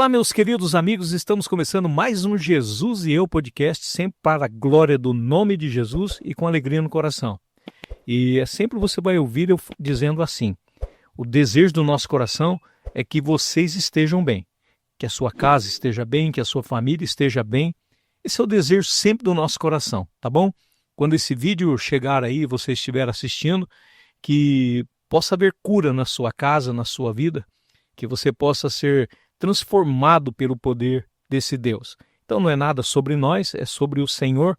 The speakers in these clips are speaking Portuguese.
Olá, meus queridos amigos, estamos começando mais um Jesus e Eu podcast, sempre para a glória do nome de Jesus e com alegria no coração. E sempre você vai ouvir eu dizendo assim, o desejo do nosso coração é que vocês estejam bem, que a sua casa esteja bem, que a sua família esteja bem. Esse é o desejo sempre do nosso coração, tá bom? Quando esse vídeo chegar aí, você estiver assistindo, que possa haver cura na sua casa, na sua vida, que você possa ser transformado pelo poder desse Deus. Então não é nada sobre nós, é sobre o Senhor,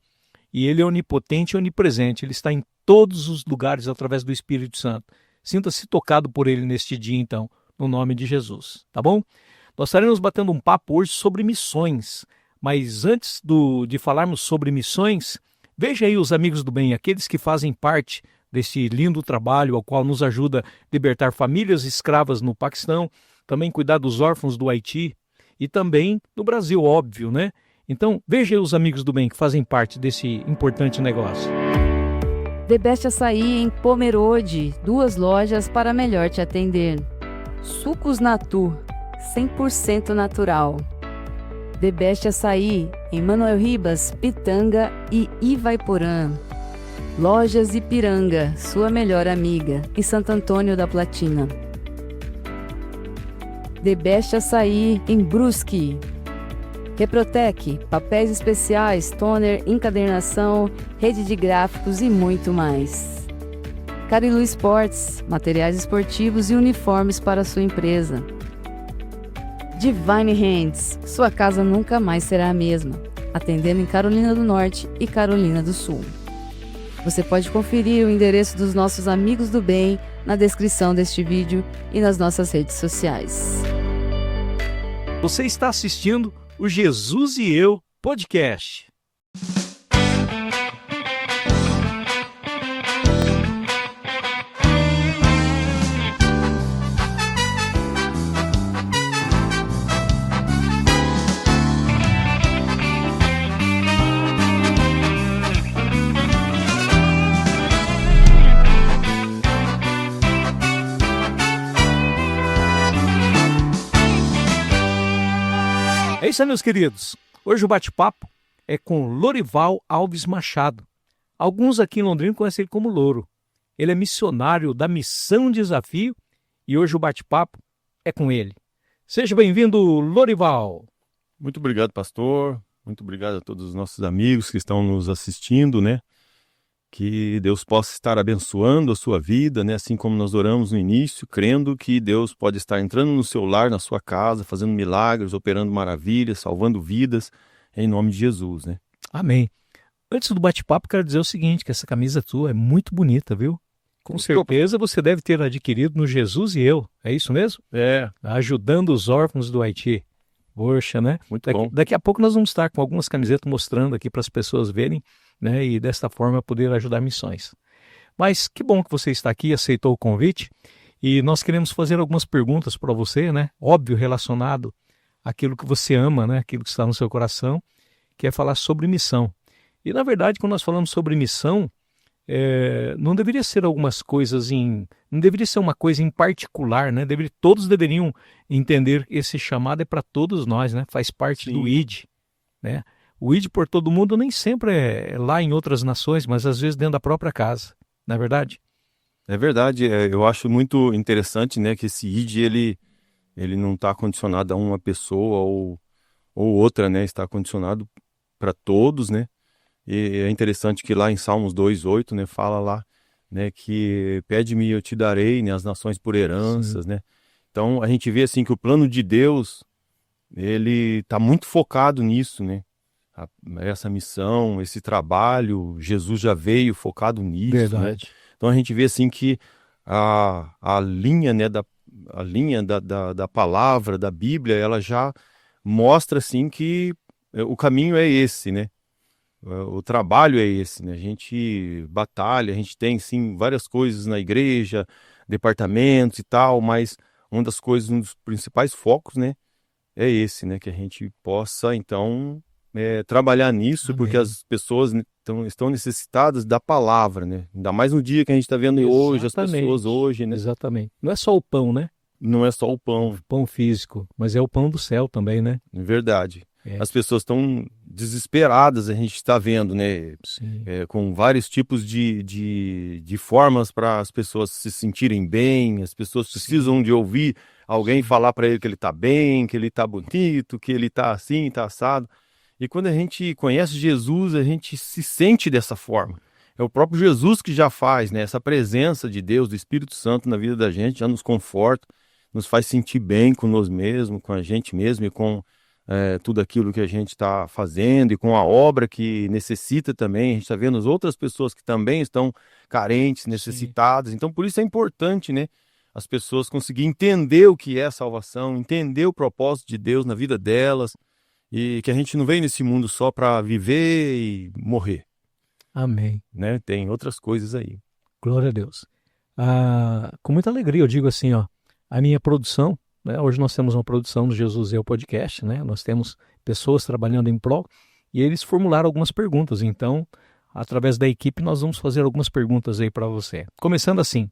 e Ele é onipotente e onipresente, Ele está em todos os lugares através do Espírito Santo. Sinta-se tocado por Ele neste dia, então, no nome de Jesus, tá bom? Nós estaremos batendo um papo hoje sobre missões, mas antes de falarmos sobre missões, veja aí os amigos do bem, aqueles que fazem parte desse lindo trabalho ao qual nos ajuda a libertar famílias escravas no Paquistão, também cuidar dos órfãos do Haiti e também no Brasil, óbvio, né? Então, veja aí os amigos do bem que fazem parte desse importante negócio. The Best Açaí em Pomerode, 2 lojas para melhor te atender. Sucos Natu, 100% natural. The Best Açaí em Manuel Ribas, Pitanga e Ivaiporã. Lojas Ipiranga, sua melhor amiga, em Santo Antônio da Platina. The Best Açaí em Brusque. Reprotec, papéis especiais, toner, encadernação, rede de gráficos e muito mais. Carilu Sports, materiais esportivos e uniformes para sua empresa. Divine Hands, sua casa nunca mais será a mesma, atendendo em Carolina do Norte e Carolina do Sul. Você pode conferir o endereço dos nossos amigos do bem na descrição deste vídeo e nas nossas redes sociais. Você está assistindo o Jesus e Eu podcast. É isso aí, meus queridos. Hoje o bate-papo é com Lorival Alves Machado. Alguns aqui em Londrina conhecem ele como Louro. Ele é missionário da Missão Desafio e hoje o bate-papo é com ele. Seja bem-vindo, Lorival. Muito obrigado, pastor. Muito obrigado a todos os nossos amigos que estão nos assistindo, né? Que Deus possa estar abençoando a sua vida, né? Assim como nós oramos no início, crendo que Deus pode estar entrando no seu lar, na sua casa, fazendo milagres, operando maravilhas, salvando vidas, em nome de Jesus, né? Amém. Antes do bate-papo, quero dizer o seguinte, que essa camisa tua é muito bonita, viu? Com certeza você deve ter adquirido no Jesus e Eu, é isso mesmo? É. Ajudando os órfãos do Haiti. Poxa, né? Muito bom. Daqui a pouco nós vamos estar com algumas camisetas mostrando aqui para as pessoas verem, né? E desta forma poder ajudar missões. Mas que bom que você está aqui, aceitou o convite. E nós queremos fazer algumas perguntas para você, né? Óbvio, relacionado àquilo que você ama, né? Aquilo que está no seu coração, que é falar sobre missão. E na verdade, quando nós falamos sobre missão, não deveria ser algumas coisas não deveria ser uma coisa em particular, né? Todos deveriam entender que esse chamado é para todos nós, né? Faz parte Sim. do ID, né? O ID por todo mundo nem sempre é lá em outras nações, mas às vezes dentro da própria casa, não é verdade? É verdade, eu acho muito interessante, né, que esse ID, ele não está condicionado a uma pessoa ou outra, né? Está condicionado para todos, né? E é interessante que lá em Salmos 2:8, né, fala lá, né, que pede-me e eu te darei, né, as nações por heranças, né? Então a gente vê assim que o plano de Deus, ele está muito focado nisso, né? Essa missão, esse trabalho, Jesus já veio focado nisso, Verdade. né? Então a gente vê assim que a linha, né, a linha da palavra, da Bíblia, ela já mostra assim que o caminho é esse, né? O trabalho é esse, né? A gente batalha, a gente tem sim várias coisas na igreja, departamentos e tal, mas uma das coisas, um dos principais focos, né, é esse, né? Que a gente possa então trabalhar nisso. Amém. Porque as pessoas estão necessitadas da palavra, né? Ainda mais no dia que a gente está vendo hoje, as pessoas hoje, né? Exatamente. Não é só o pão, né? não é só o pão, Pão físico, mas é o pão do céu também, né? é verdade. É. As pessoas estão desesperadas, a gente está vendo, né? Sim. Com vários tipos de formas para as pessoas se sentirem bem, as pessoas precisam de ouvir alguém falar para ele que ele está bem, que ele está bonito, que ele está assim, está assado. E quando a gente conhece Jesus, a gente se sente dessa forma. É o próprio Jesus que já faz, né? Essa presença de Deus, do Espírito Santo na vida da gente, já nos conforta, nos faz sentir bem com nós mesmos, com a gente mesmo e com tudo aquilo que a gente está fazendo e com a obra que necessita também. A gente está vendo as outras pessoas que também estão carentes, necessitadas. Então, por isso é importante, né? As pessoas conseguirem entender o que é a salvação, entender o propósito de Deus na vida delas e que a gente não veio nesse mundo só para viver e morrer, Amém. né? Tem outras coisas aí. Glória a Deus. Com muita alegria eu digo assim, ó, a minha produção, né? Hoje nós temos uma produção do Jesus e Eu Podcast, né? Nós temos pessoas trabalhando em prol e eles formularam algumas perguntas. Então, através da equipe, nós vamos fazer algumas perguntas aí para você. Começando assim,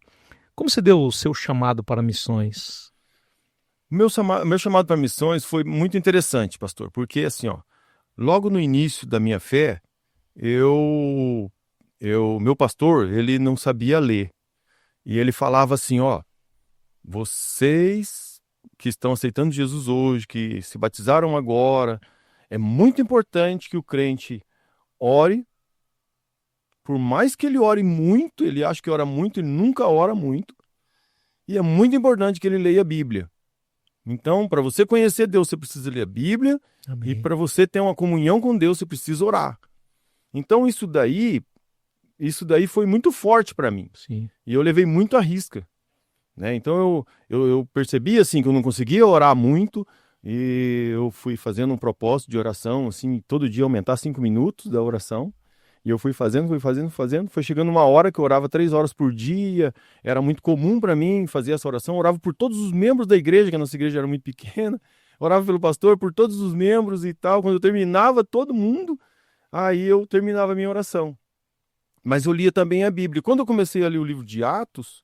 como você deu o seu chamado para missões? Meu chamado para missões foi muito interessante, pastor, porque assim, ó, logo no início da minha fé, meu pastor, ele não sabia ler. E ele falava assim, ó, vocês que estão aceitando Jesus hoje, que se batizaram agora, é muito importante que o crente ore. Por mais que ele ore muito, ele acha que ora muito, ele nunca ora muito. E é muito importante que ele leia a Bíblia. Então, para você conhecer Deus, você precisa ler a Bíblia. Amém. E para você ter uma comunhão com Deus, você precisa orar. Então, isso daí foi muito forte para mim. Sim. E eu levei muito à risca, né? Então, eu percebi assim, que eu não conseguia orar muito. E eu fui fazendo um propósito de oração, assim, todo dia aumentar 5 minutos da oração. E eu fui fazendo. Foi chegando uma hora que eu orava 3 horas por dia. Era muito comum para mim fazer essa oração. Eu orava por todos os membros da igreja, que a nossa igreja era muito pequena. Orava pelo pastor, por todos os membros e tal. Quando eu terminava todo mundo, aí eu terminava a minha oração. Mas eu lia também a Bíblia. Quando eu comecei a ler o livro de Atos,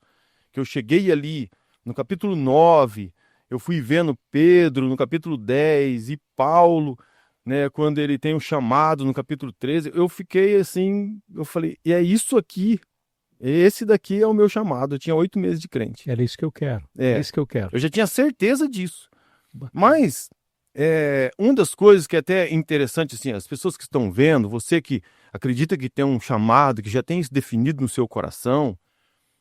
que eu cheguei ali no capítulo 9, eu fui vendo Pedro no capítulo 10 e Paulo, né, quando ele tem o chamado no capítulo 13, eu fiquei assim, eu falei, e é isso aqui, esse daqui é o meu chamado. Eu tinha 8 meses de crente. Era isso que eu quero. É isso que eu quero. Eu já tinha certeza disso. Mas uma das coisas que é até interessante, assim, as pessoas que estão vendo, você que acredita que tem um chamado, que já tem isso definido no seu coração,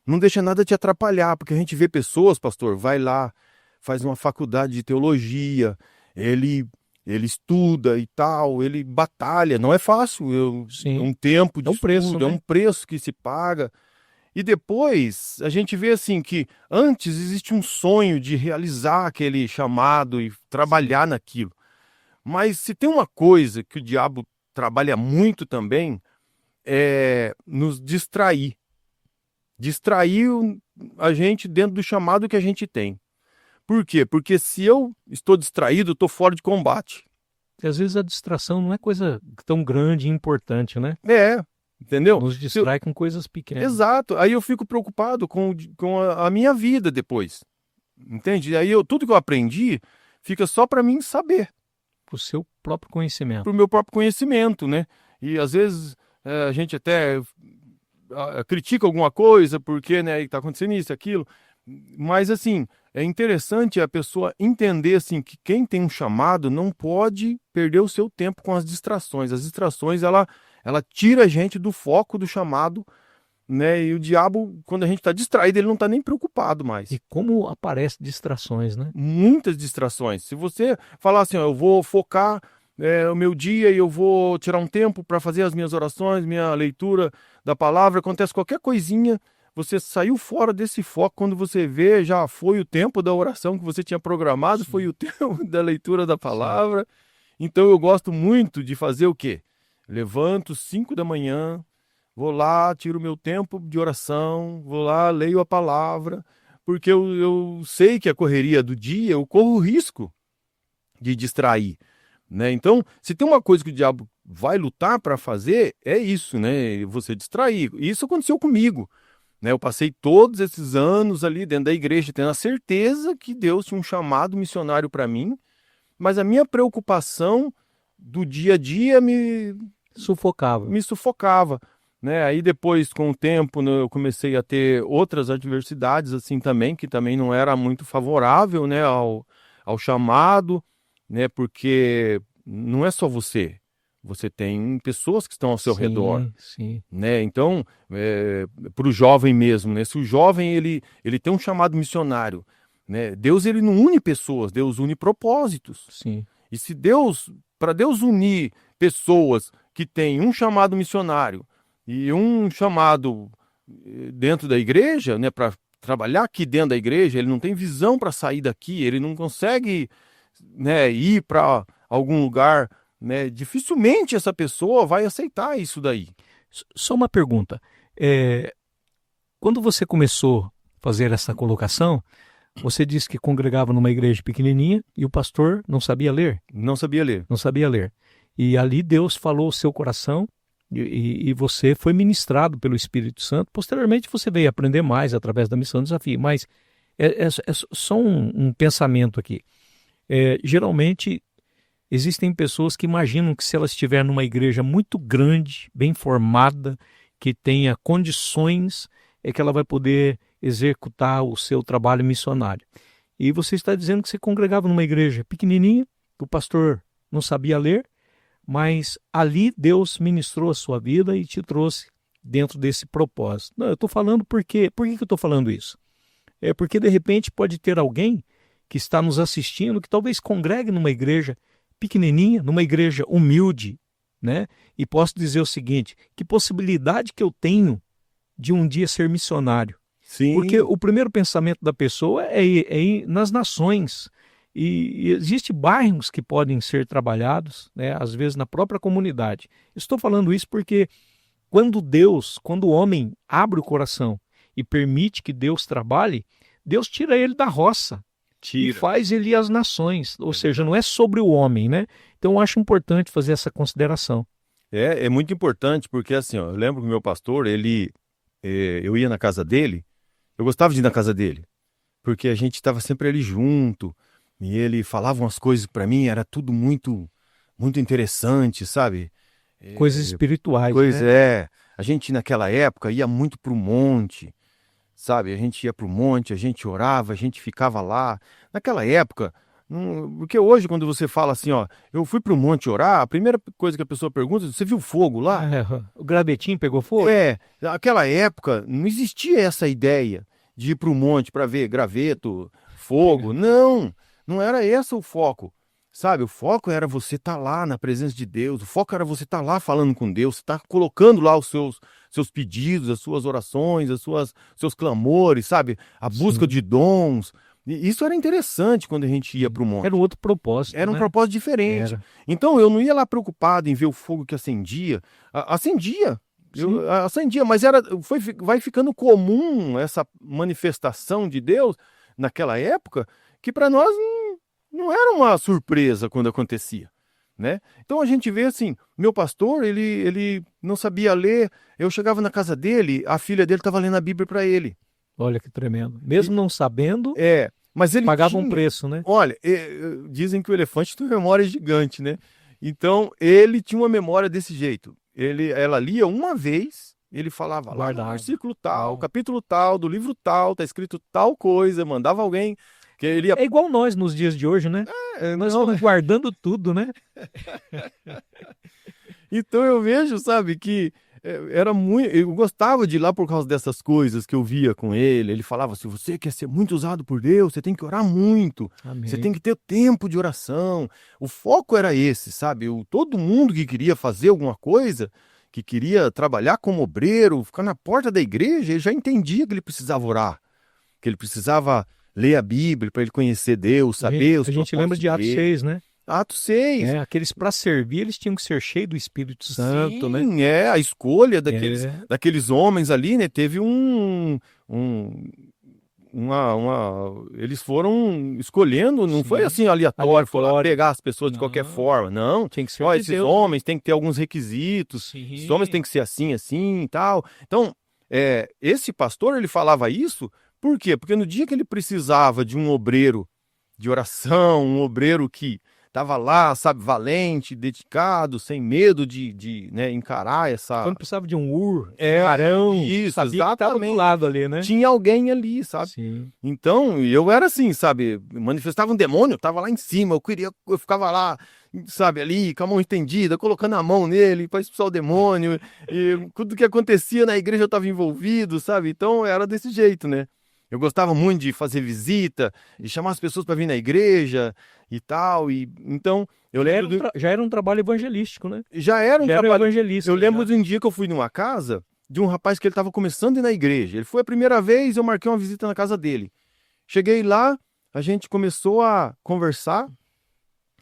não deixa nada te atrapalhar, porque a gente vê pessoas, pastor, vai lá, faz uma faculdade de teologia, ele estuda e tal, ele batalha, não é fácil, Sim. é um tempo de É um preço, estudo, né? é um preço que se paga. E depois a gente vê assim que antes existe um sonho de realizar aquele chamado e trabalhar naquilo. Mas se tem uma coisa que o diabo trabalha muito também, é nos distrair. Distrair a gente dentro do chamado que a gente tem. Por quê? Porque se eu estou distraído, eu estou fora de combate. E às vezes a distração não é coisa tão grande e importante, né? Entendeu? Nos distrai com coisas pequenas. Exato. Aí eu fico preocupado com a minha vida depois. Entende? Aí tudo que eu aprendi fica só para mim saber. Para o seu próprio conhecimento. Para o meu próprio conhecimento, né? E às vezes a gente até critica alguma coisa porque, né, está acontecendo isso, aquilo. Mas assim, é interessante a pessoa entender assim, que quem tem um chamado não pode perder o seu tempo com as distrações. As distrações, ela tira a gente do foco do chamado, né? E o diabo, quando a gente está distraído, ele não está nem preocupado mais. E como aparecem distrações, né? Muitas distrações. Se você falar assim, ó, eu vou focar o meu dia e eu vou tirar um tempo para fazer as minhas orações, minha leitura da palavra, acontece qualquer coisinha, você saiu fora desse foco. Quando você vê, já foi o tempo da oração que você tinha programado, foi o tempo da leitura da palavra. Então eu gosto muito de fazer o quê? Levanto 5 da manhã, vou lá, tiro o meu tempo de oração, vou lá, leio a palavra, porque eu sei que a correria do dia, eu corro o risco de distrair, né? Então, se tem uma coisa que o diabo vai lutar para fazer, é isso, né? Você distrair. Isso aconteceu comigo, né? Eu passei todos esses anos ali dentro da igreja, tendo a certeza que Deus tinha um chamado missionário para mim, mas a minha preocupação do dia a dia me sufocava, né? Aí depois, com o tempo, né, eu comecei a ter outras adversidades assim também, que também não era muito favorável, né, ao chamado, né? Porque não é só você. Você tem pessoas que estão ao seu redor, sim. né? Então, para o jovem mesmo, né? Se o jovem ele tem um chamado missionário, né? Deus ele não une pessoas, Deus une propósitos. Sim. E se para Deus unir pessoas que têm um chamado missionário e um chamado dentro da igreja, né? Para trabalhar aqui dentro da igreja, ele não tem visão para sair daqui, ele não consegue, né, ir para algum lugar, né? Dificilmente essa pessoa vai aceitar isso daí. Só uma pergunta. Quando você começou a fazer essa colocação, você disse que congregava numa igreja pequenininha e o pastor não sabia ler? Não sabia ler. Não sabia ler. E ali Deus falou ao seu coração e você foi ministrado pelo Espírito Santo. Posteriormente você veio aprender mais através da Missão Desafio. Mas é só um pensamento aqui. Geralmente existem pessoas que imaginam que se ela estiver numa igreja muito grande, bem formada, que tenha condições, é que ela vai poder executar o seu trabalho missionário. E você está dizendo que você congregava numa igreja pequenininha, que o pastor não sabia ler, mas ali Deus ministrou a sua vida e te trouxe dentro desse propósito. Não, eu estou falando por que eu estou falando isso? É porque de repente pode ter alguém que está nos assistindo, que talvez congregue numa igreja pequenininha, numa igreja humilde, né? E posso dizer o seguinte, que possibilidade que eu tenho de um dia ser missionário? Sim. Porque o primeiro pensamento da pessoa é ir nas nações. E existem bairros que podem ser trabalhados, né? Às vezes na própria comunidade. Estou falando isso porque quando o homem abre o coração e permite que Deus trabalhe, Deus tira ele da roça. E faz ele ir às nações, ou seja, não é sobre o homem, né? Então eu acho importante fazer essa consideração. É muito importante porque assim, ó, eu lembro que o meu pastor, eu ia na casa dele, eu gostava de ir na casa dele, porque a gente estava sempre ali junto, e ele falava umas coisas para mim, era tudo muito, muito interessante, sabe? Coisas espirituais, né? A gente naquela época ia muito pro monte, sabe? A gente ia pro monte, a gente orava, a gente ficava lá. Naquela época, porque hoje quando você fala assim, ó, eu fui pro monte orar, a primeira coisa que a pessoa pergunta, você viu fogo lá? O gravetinho pegou fogo? Naquela época não existia essa ideia de ir pro monte para ver graveto, fogo. Não era esse o foco. Sabe, o foco era você estar lá na presença de Deus, o foco era você estar lá falando com Deus, você estar colocando lá os seus pedidos, as suas orações, seus clamores, sabe? A busca de dons. E isso era interessante quando a gente ia para o monte. Era um outro propósito. Era um propósito diferente. Então eu não ia lá preocupado em ver o fogo que acendia. Acendia, mas vai ficando comum essa manifestação de Deus naquela época, que para nós não era uma surpresa quando acontecia, né? Então a gente vê assim, meu pastor, ele não sabia ler, eu chegava na casa dele, a filha dele estava lendo a Bíblia para ele. Olha que tremendo. Mesmo não sabendo, mas ele pagava um preço, né? Olha, dizem que o elefante tem uma memória gigante, né? Então ele tinha uma memória desse jeito. Ela lia uma vez, ele falava lá no versículo tal, capítulo tal, do livro tal, tá escrito tal coisa, mandava alguém... É igual nós nos dias de hoje, né? Nós estamos guardando tudo, né? Então eu vejo, sabe, que era muito... Eu gostava de ir lá por causa dessas coisas que eu via com ele. Ele falava, se você quer ser muito usado por Deus, você tem que orar muito. Amém. Você tem que ter tempo de oração. O foco era esse, sabe? Todo mundo que queria fazer alguma coisa, que queria trabalhar como obreiro, ficar na porta da igreja, ele já entendia que ele precisava orar, que ele precisava... ler a Bíblia para ele conhecer Deus, saber os propósitos. A gente lembra de Atos 6, né? Atos 6. Aqueles para servir, eles tinham que ser cheios do Espírito Santo, né? Sim, a escolha daqueles homens ali, né? Teve eles foram escolhendo, não foi assim aleatório, foram pegar as pessoas de qualquer forma, não. Tinha que ser esses homens têm que ter alguns requisitos, esses homens têm que ser assim, assim e tal. Então, esse pastor, ele falava isso, por quê? Porque no dia que ele precisava de um obreiro de oração, um obreiro que estava lá, sabe, valente, dedicado, sem medo de né, encarar essa... Quando precisava de um carão, isso, sabia que estava do lado ali, né? Tinha alguém ali, sabe? Sim. Então, eu era assim, sabe? Manifestava um demônio, eu tava lá em cima, eu ficava lá, sabe, ali, com a mão estendida, colocando a mão nele para expulsar o demônio, e tudo que acontecia na igreja eu estava envolvido, sabe? Então, era desse jeito, né? Eu gostava muito de fazer visita, de chamar as pessoas para vir na igreja e tal, e então... Já era um trabalho evangelístico, né? Já era um trabalho evangelístico. Eu lembro de um dia que eu fui numa casa de um rapaz que ele estava começando a ir na igreja. Ele foi a primeira vez, eu marquei uma visita na casa dele. Cheguei lá, a gente começou a conversar,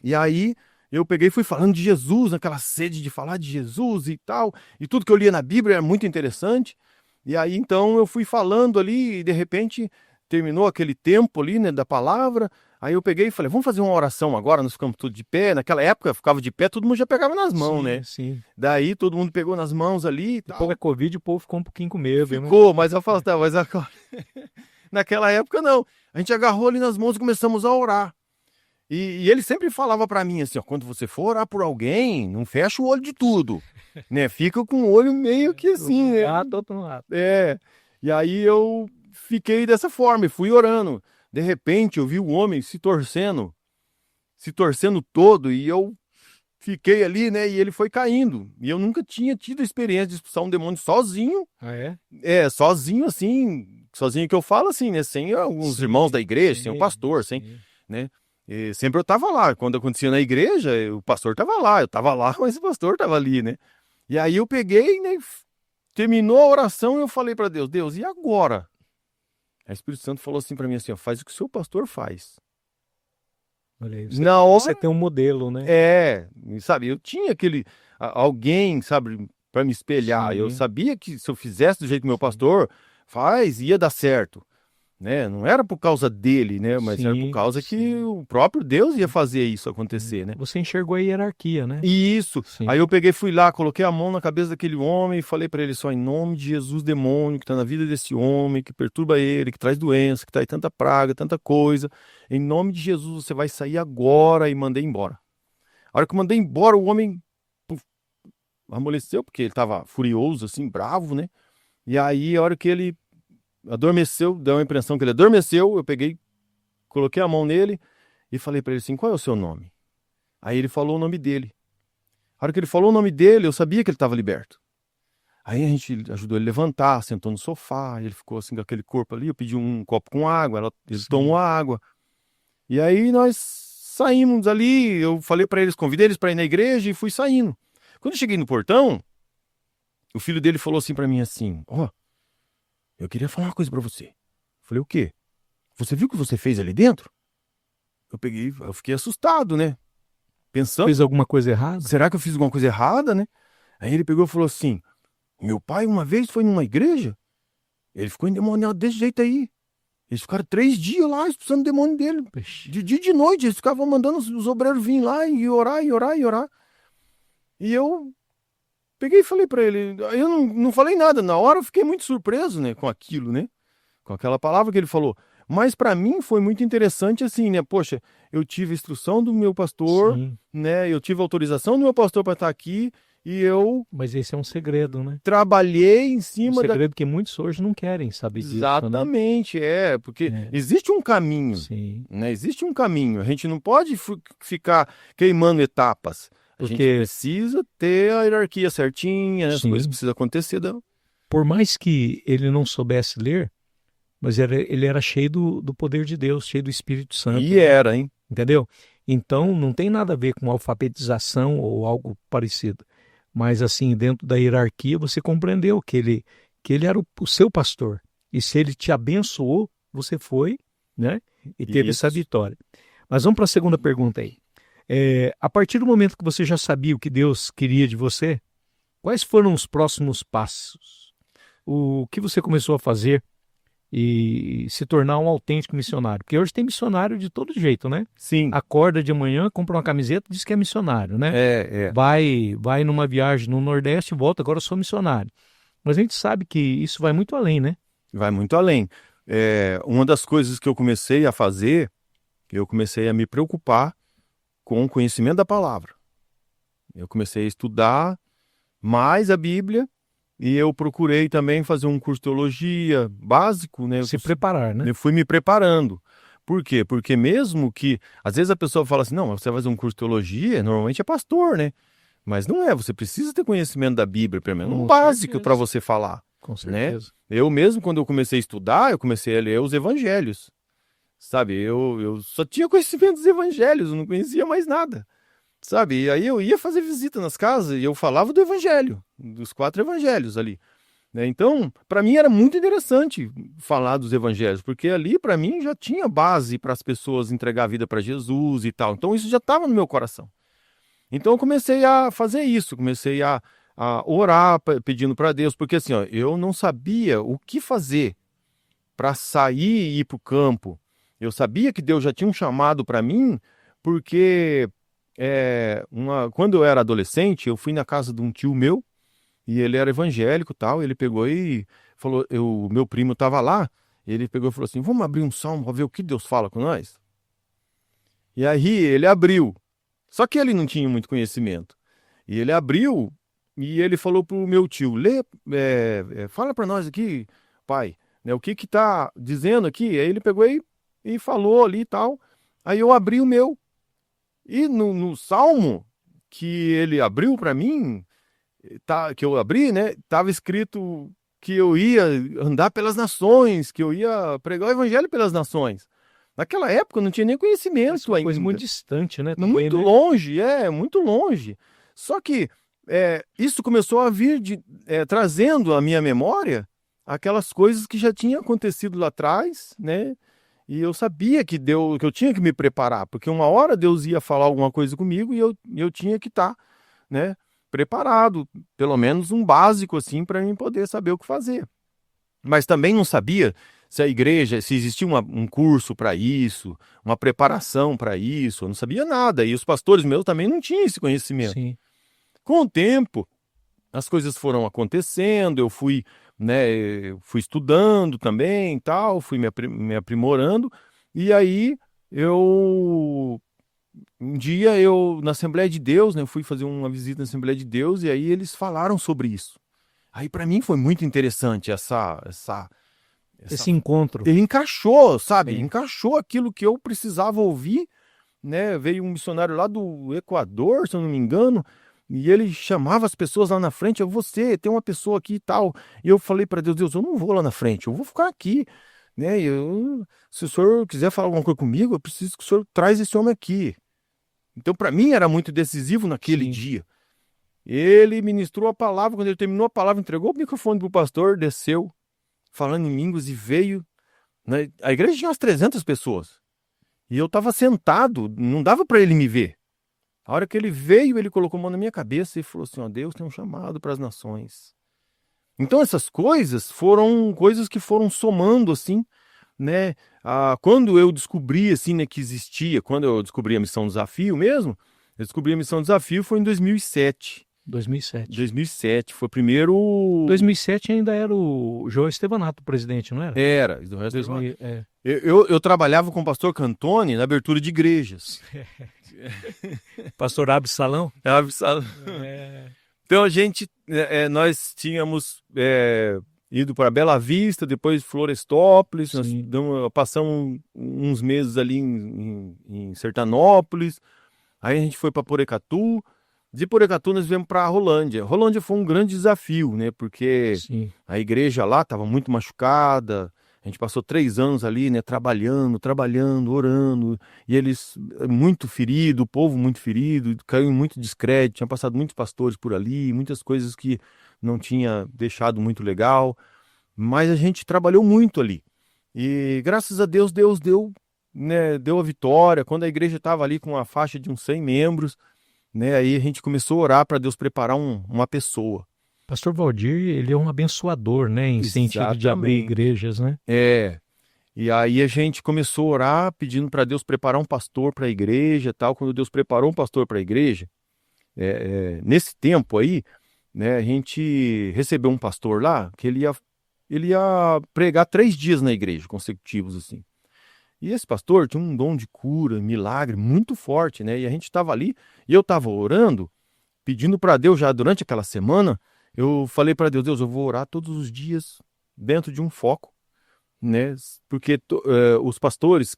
e aí eu peguei e fui falando de Jesus, naquela sede de falar de Jesus e tal, e tudo que eu lia na Bíblia era muito interessante. E aí então eu fui falando ali, e de repente terminou aquele tempo ali, né, da palavra. Aí eu peguei e falei, vamos fazer uma oração agora, nós ficamos tudo de pé. Naquela época eu ficava de pé, todo mundo já pegava nas mãos, sim, né? Sim. Daí todo mundo pegou nas mãos ali e tal. Depois da Covid, o povo ficou um pouquinho com medo. Ficou, mas eu falo, tá, mas agora... Naquela época não. A gente agarrou ali nas mãos e começamos a orar. E ele sempre falava pra mim assim, ó, quando você for orar por alguém, não fecha o olho de tudo, né? Fica com o olho meio que assim, né? Todo lado. E aí eu fiquei dessa forma e fui orando. De repente eu vi o homem se torcendo todo, e eu fiquei ali, né? E ele foi caindo. E eu nunca tinha tido a experiência de expulsar um demônio sozinho. Ah, é? Sozinho assim, sozinho que eu falo assim, né? Sem alguns irmãos da igreja, sem o pastor, né? E sempre eu tava lá. Quando acontecia na igreja, o pastor tava lá. Eu tava lá, mas o pastor tava ali, né? E aí eu peguei, né? Terminou a oração e eu falei para Deus, Deus, e agora? Aí o Espírito Santo falou assim para mim assim, ó, faz o que o seu pastor faz. Olha aí, Na hora... Você tem um modelo, né? Sabe, eu tinha alguém, sabe, para me espelhar. Sim. Eu sabia que se eu fizesse do jeito que meu pastor faz, ia dar certo. Né? Não era por causa dele, né? Mas era por causa que o próprio Deus ia fazer isso acontecer, né? Você enxergou a hierarquia, né? Isso. Sim. Aí eu peguei, fui lá, coloquei a mão na cabeça daquele homem e falei para ele só, em nome de Jesus, demônio que está na vida desse homem, que perturba ele, que traz doença, que traz tanta praga, tanta coisa. Em nome de Jesus, você vai sair agora, e mandei embora. A hora que eu mandei embora, o homem amoleceu, porque ele estava furioso, assim, bravo, né? E aí, a hora que ele adormeceu, deu a impressão que ele adormeceu, eu peguei, coloquei a mão nele e falei para ele assim, qual é o seu nome? Aí ele falou o nome dele. A hora que ele falou o nome dele, eu sabia que ele estava liberto. Aí a gente ajudou ele a levantar, sentou no sofá, ele ficou assim com aquele corpo ali, eu pedi um copo com água, ele tomou a água. E aí nós saímos ali, eu falei para eles, convidei eles para ir na igreja e fui saindo. Quando eu cheguei no portão, o filho dele falou assim para mim assim, eu queria falar uma coisa pra você. Eu falei, o quê? Você viu o que você fez ali dentro? Eu fiquei assustado, né? Pensando... Fez alguma coisa errada? Será que eu fiz alguma coisa errada, né? Aí ele pegou e falou assim, meu pai uma vez foi numa igreja, ele ficou endemoniado desse jeito aí. Eles ficaram 3 dias lá expulsando o demônio dele. De dia e de noite, eles ficavam mandando os obreiros virem lá e orar, e orar, e orar. E eu... peguei e falei pra ele, eu não falei nada, na hora eu fiquei muito surpreso, né, com aquilo, né, com aquela palavra que ele falou, mas pra mim foi muito interessante assim, né, poxa, eu tive a instrução do meu pastor, né, eu tive a autorização do meu pastor para estar aqui, e eu... Mas esse é um segredo, né? Trabalhei em cima segredo que muitos hoje não querem saber disso, exatamente, né? Porque existe um caminho, né, existe um caminho, a gente não pode ficar queimando etapas. A gente precisa ter a hierarquia certinha, as coisas precisam acontecer. Por mais que ele não soubesse ler, mas ele era cheio do poder de Deus, cheio do Espírito Santo. E era, hein? Entendeu? Então, não tem nada a ver com alfabetização ou algo parecido. Mas, assim, dentro da hierarquia, você compreendeu que ele era o seu pastor. E se ele te abençoou, você foi, né? E teve essa vitória. Mas vamos para a segunda pergunta aí. A partir do momento que você já sabia o que Deus queria de você, quais foram os próximos passos? O que você começou a fazer e se tornar um autêntico missionário? Porque hoje tem missionário de todo jeito, né? Sim. Acorda de manhã, compra uma camiseta, diz que é missionário, né? Vai numa viagem no Nordeste, volta, agora eu sou missionário. Mas a gente sabe que isso vai muito além, né? Vai muito além. Uma das coisas que eu comecei a fazer, eu comecei a me preocupar com o conhecimento da palavra. Eu comecei a estudar mais a Bíblia e eu procurei também fazer um curso de teologia básico, né? Se preparar, né? Eu fui me preparando. Por quê? Porque mesmo que, às vezes a pessoa fala assim, não, você vai fazer um curso de teologia, normalmente é pastor, né? Mas não é, você precisa ter conhecimento da Bíblia, pelo menos um básico para você falar. Com Né? certeza. Eu mesmo, quando eu comecei a estudar, eu comecei a ler os evangelhos. Sabe, eu só tinha conhecimento dos evangelhos, eu não conhecia mais nada. Sabe, e aí eu ia fazer visita nas casas e eu falava do evangelho, dos 4 evangelhos ali. Né? Então, para mim era muito interessante falar dos evangelhos, porque ali para mim já tinha base para as pessoas entregar a vida para Jesus e tal. Então isso já estava no meu coração. Então eu comecei a fazer isso, comecei a orar pedindo para Deus, porque assim, ó, eu não sabia o que fazer para sair e ir para o campo. Eu sabia que Deus já tinha um chamado para mim, porque quando eu era adolescente, eu fui na casa de um tio meu, e ele era evangélico e tal, ele pegou e falou, meu primo estava lá, ele pegou e falou assim, vamos abrir um salmo para ver o que Deus fala com nós? E aí ele abriu, só que ele não tinha muito conhecimento, e ele abriu, e ele falou pro meu tio, fala para nós aqui, pai, né, o que tá dizendo aqui? Aí ele pegou e falou ali e tal, aí eu abri o meu, e no salmo que ele abriu para mim, que eu abri, né, tava escrito que eu ia andar pelas nações, que eu ia pregar o evangelho pelas nações. Naquela época eu não tinha nem conhecimento ainda. Coisa muito distante, né? Muito longe, muito longe. Só que isso começou a vir trazendo à minha memória aquelas coisas que já tinham acontecido lá atrás, né? E eu sabia que eu tinha que me preparar, porque uma hora Deus ia falar alguma coisa comigo e eu tinha que estar, né, preparado, pelo menos um básico assim para mim poder saber o que fazer. Mas também não sabia se a igreja, se existia um curso para isso, uma preparação para isso, eu não sabia nada. E os pastores meus também não tinham esse conhecimento. Sim. Com o tempo, as coisas foram acontecendo, eu fui estudando também, tal, fui me aprimorando, e aí um dia na Assembleia de Deus, né, eu fui fazer uma visita na Assembleia de Deus, e aí eles falaram sobre isso. Aí para mim foi muito interessante esse encontro. Ele encaixou, sabe? Sim. Encaixou aquilo que eu precisava ouvir, né? Veio um missionário lá do Equador, se eu não me engano, e ele chamava as pessoas lá na frente, você, tem uma pessoa aqui e tal. E eu falei para Deus, eu não vou lá na frente, eu vou ficar aqui, né? Se o senhor quiser falar alguma coisa comigo, eu preciso que o senhor traz esse homem aqui. Então, para mim, era muito decisivo naquele dia. Ele ministrou a palavra, quando ele terminou a palavra, entregou o microfone pro pastor, desceu, falando em línguas e veio. Né? A igreja tinha umas 300 pessoas. E eu estava sentado, não dava para ele me ver. A hora que ele veio, ele colocou a mão na minha cabeça e falou assim, ó, Deus tem um chamado para as nações. Então essas coisas foram coisas que foram somando assim, né? Quando eu descobri assim, né, que existia, quando eu descobri a Missão Desafio mesmo, eu descobri a Missão Desafio foi em 2007. 2007, foi o primeiro... 2007 ainda era o João Estevanato o presidente, não era? Era. Eu trabalhava com o pastor Cantoni na abertura de igrejas. Pastor Absalão? Absalão. Então nós tínhamos ido para Bela Vista, depois Florestópolis, nós passamos uns meses ali em Sertanópolis, aí a gente foi para Porecatu. De Porecatu nós viemos para Rolândia. Rolândia foi um grande desafio, né? Porque a igreja lá estava muito machucada. A gente passou 3 anos ali, né? Trabalhando, orando. E eles muito ferido, o povo muito ferido, caiu em muito descrédito. Tinha passado muitos pastores por ali, muitas coisas que não tinha deixado muito legal. Mas a gente trabalhou muito ali. E graças a Deus, Deus deu a vitória. Quando a igreja estava ali com uma faixa de uns 100 membros, né, aí a gente começou a orar para Deus preparar uma pessoa. Pastor Valdir, ele é um abençoador, né, em sentido de abrir igrejas, né? E aí a gente começou a orar pedindo para Deus preparar um pastor para a igreja, tal. Quando Deus preparou um pastor para a igreja, nesse tempo aí, né, a gente recebeu um pastor lá que ele ia pregar 3 dias na igreja consecutivos, assim. E esse pastor tinha um dom de cura, milagre muito forte, né? E a gente estava ali, e eu estava orando, pedindo para Deus já durante aquela semana. Eu falei para Deus, eu vou orar todos os dias dentro de um foco, né? Porque os pastores,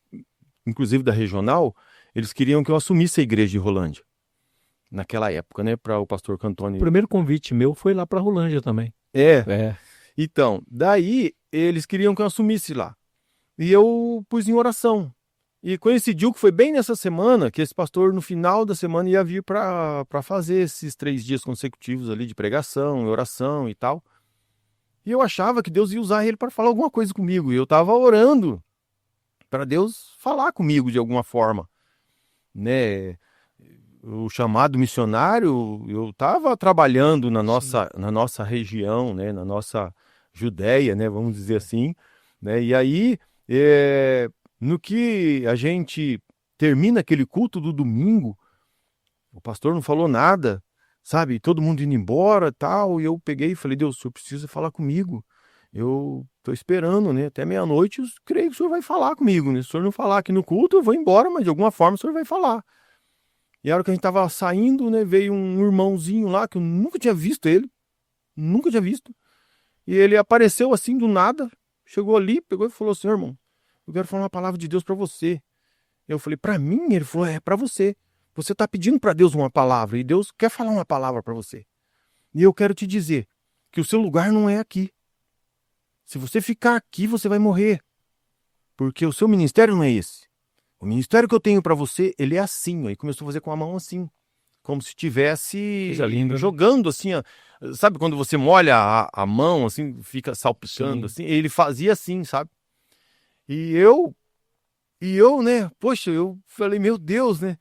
inclusive da regional, eles queriam que eu assumisse a igreja de Rolândia naquela época, né? Para o pastor O Cantoni. primeiro convite meu foi lá para Rolândia também. É. Então, daí eles queriam que eu assumisse lá. E eu pus em oração. E coincidiu que foi bem nessa semana que esse pastor, no final da semana, ia vir para fazer esses 3 dias consecutivos ali de pregação, oração e tal. E eu achava que Deus ia usar ele para falar alguma coisa comigo. E eu estava orando para Deus falar comigo de alguma forma, né? O chamado missionário, eu estava trabalhando na nossa região, né? Na nossa Judéia, né? Vamos dizer assim, né? E aí, no que a gente termina aquele culto do domingo, o pastor não falou nada, sabe? Todo mundo indo embora e tal, e eu peguei e falei, Deus, o senhor precisa falar comigo. Eu estou esperando, né? Até meia-noite, eu creio que o senhor vai falar comigo, né? Se o senhor não falar aqui no culto, eu vou embora, mas de alguma forma o senhor vai falar. E a hora que a gente estava saindo, né? Veio um irmãozinho lá, que eu nunca tinha visto ele, nunca tinha visto. E ele apareceu assim do nada, chegou ali, pegou e falou assim, irmão, eu quero falar uma palavra de Deus para você. Eu falei, para mim? Ele falou, é para você. Você está pedindo para Deus uma palavra e Deus quer falar uma palavra para você. E eu quero te dizer que o seu lugar não é aqui. Se você ficar aqui, você vai morrer. Porque o seu ministério não é esse. O ministério que eu tenho para você, ele é assim. Ó, e começou a fazer com a mão assim. Como se estivesse jogando assim. Ó. Sabe quando você molha a mão, assim, fica salpicando assim? Ele fazia assim, sabe? E eu, né? Poxa, eu falei, meu Deus, né?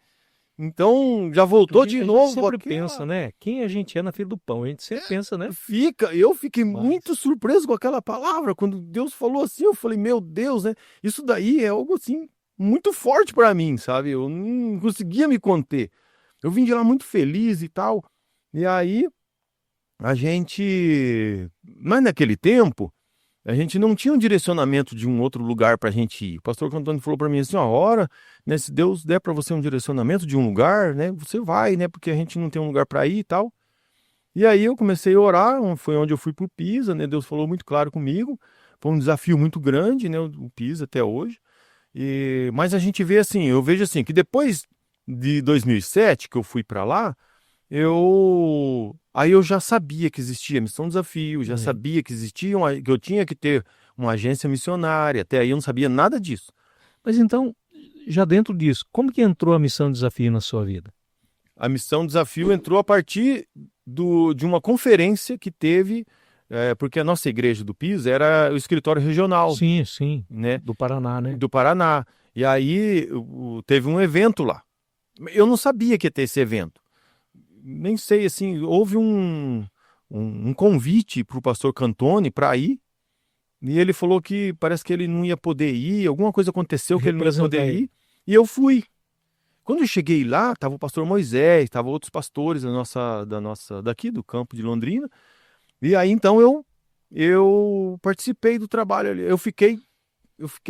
Então, já voltou de novo. A gente sempre pensa, né? Quem a gente é na fila do pão? A gente sempre pensa, né? Eu fiquei muito surpreso com aquela palavra. Quando Deus falou assim, eu falei, meu Deus, né? Isso daí é algo assim, muito forte para mim, sabe? Eu não conseguia me conter. Eu vim de lá muito feliz e tal. E aí, mas naquele tempo, a gente não tinha um direcionamento de um outro lugar para a gente ir. O pastor Cantoni falou para mim assim, ó, ora, né, se Deus der para você um direcionamento de um lugar, né, você vai, né, porque a gente não tem um lugar para ir e tal. E aí eu comecei a orar, foi onde eu fui pro Pisa, né, Deus falou muito claro comigo, foi um desafio muito grande, né, o Pisa até hoje. Mas a gente vê assim, eu vejo assim, que depois de 2007, que eu fui para lá, Aí eu já sabia que existia Missão Desafio, já sabia que existia, que eu tinha que ter uma agência missionária, até aí eu não sabia nada disso. Mas então, já dentro disso, como que entrou a Missão Desafio na sua vida? A Missão Desafio entrou a partir de uma conferência que teve, porque a nossa igreja do Pisa era o escritório regional. Sim, né? Do Paraná, né? Do Paraná. E aí teve um evento lá. Eu não sabia que ia ter esse evento. Nem sei, assim, houve um convite para o pastor Cantoni para ir, e ele falou que parece que ele não ia poder ir, alguma coisa aconteceu que ele não ia poder ir, e eu fui. Quando eu cheguei lá, estava o pastor Moisés, estavam outros pastores daqui do campo de Londrina, e aí então eu participei do trabalho ali. Eu fiquei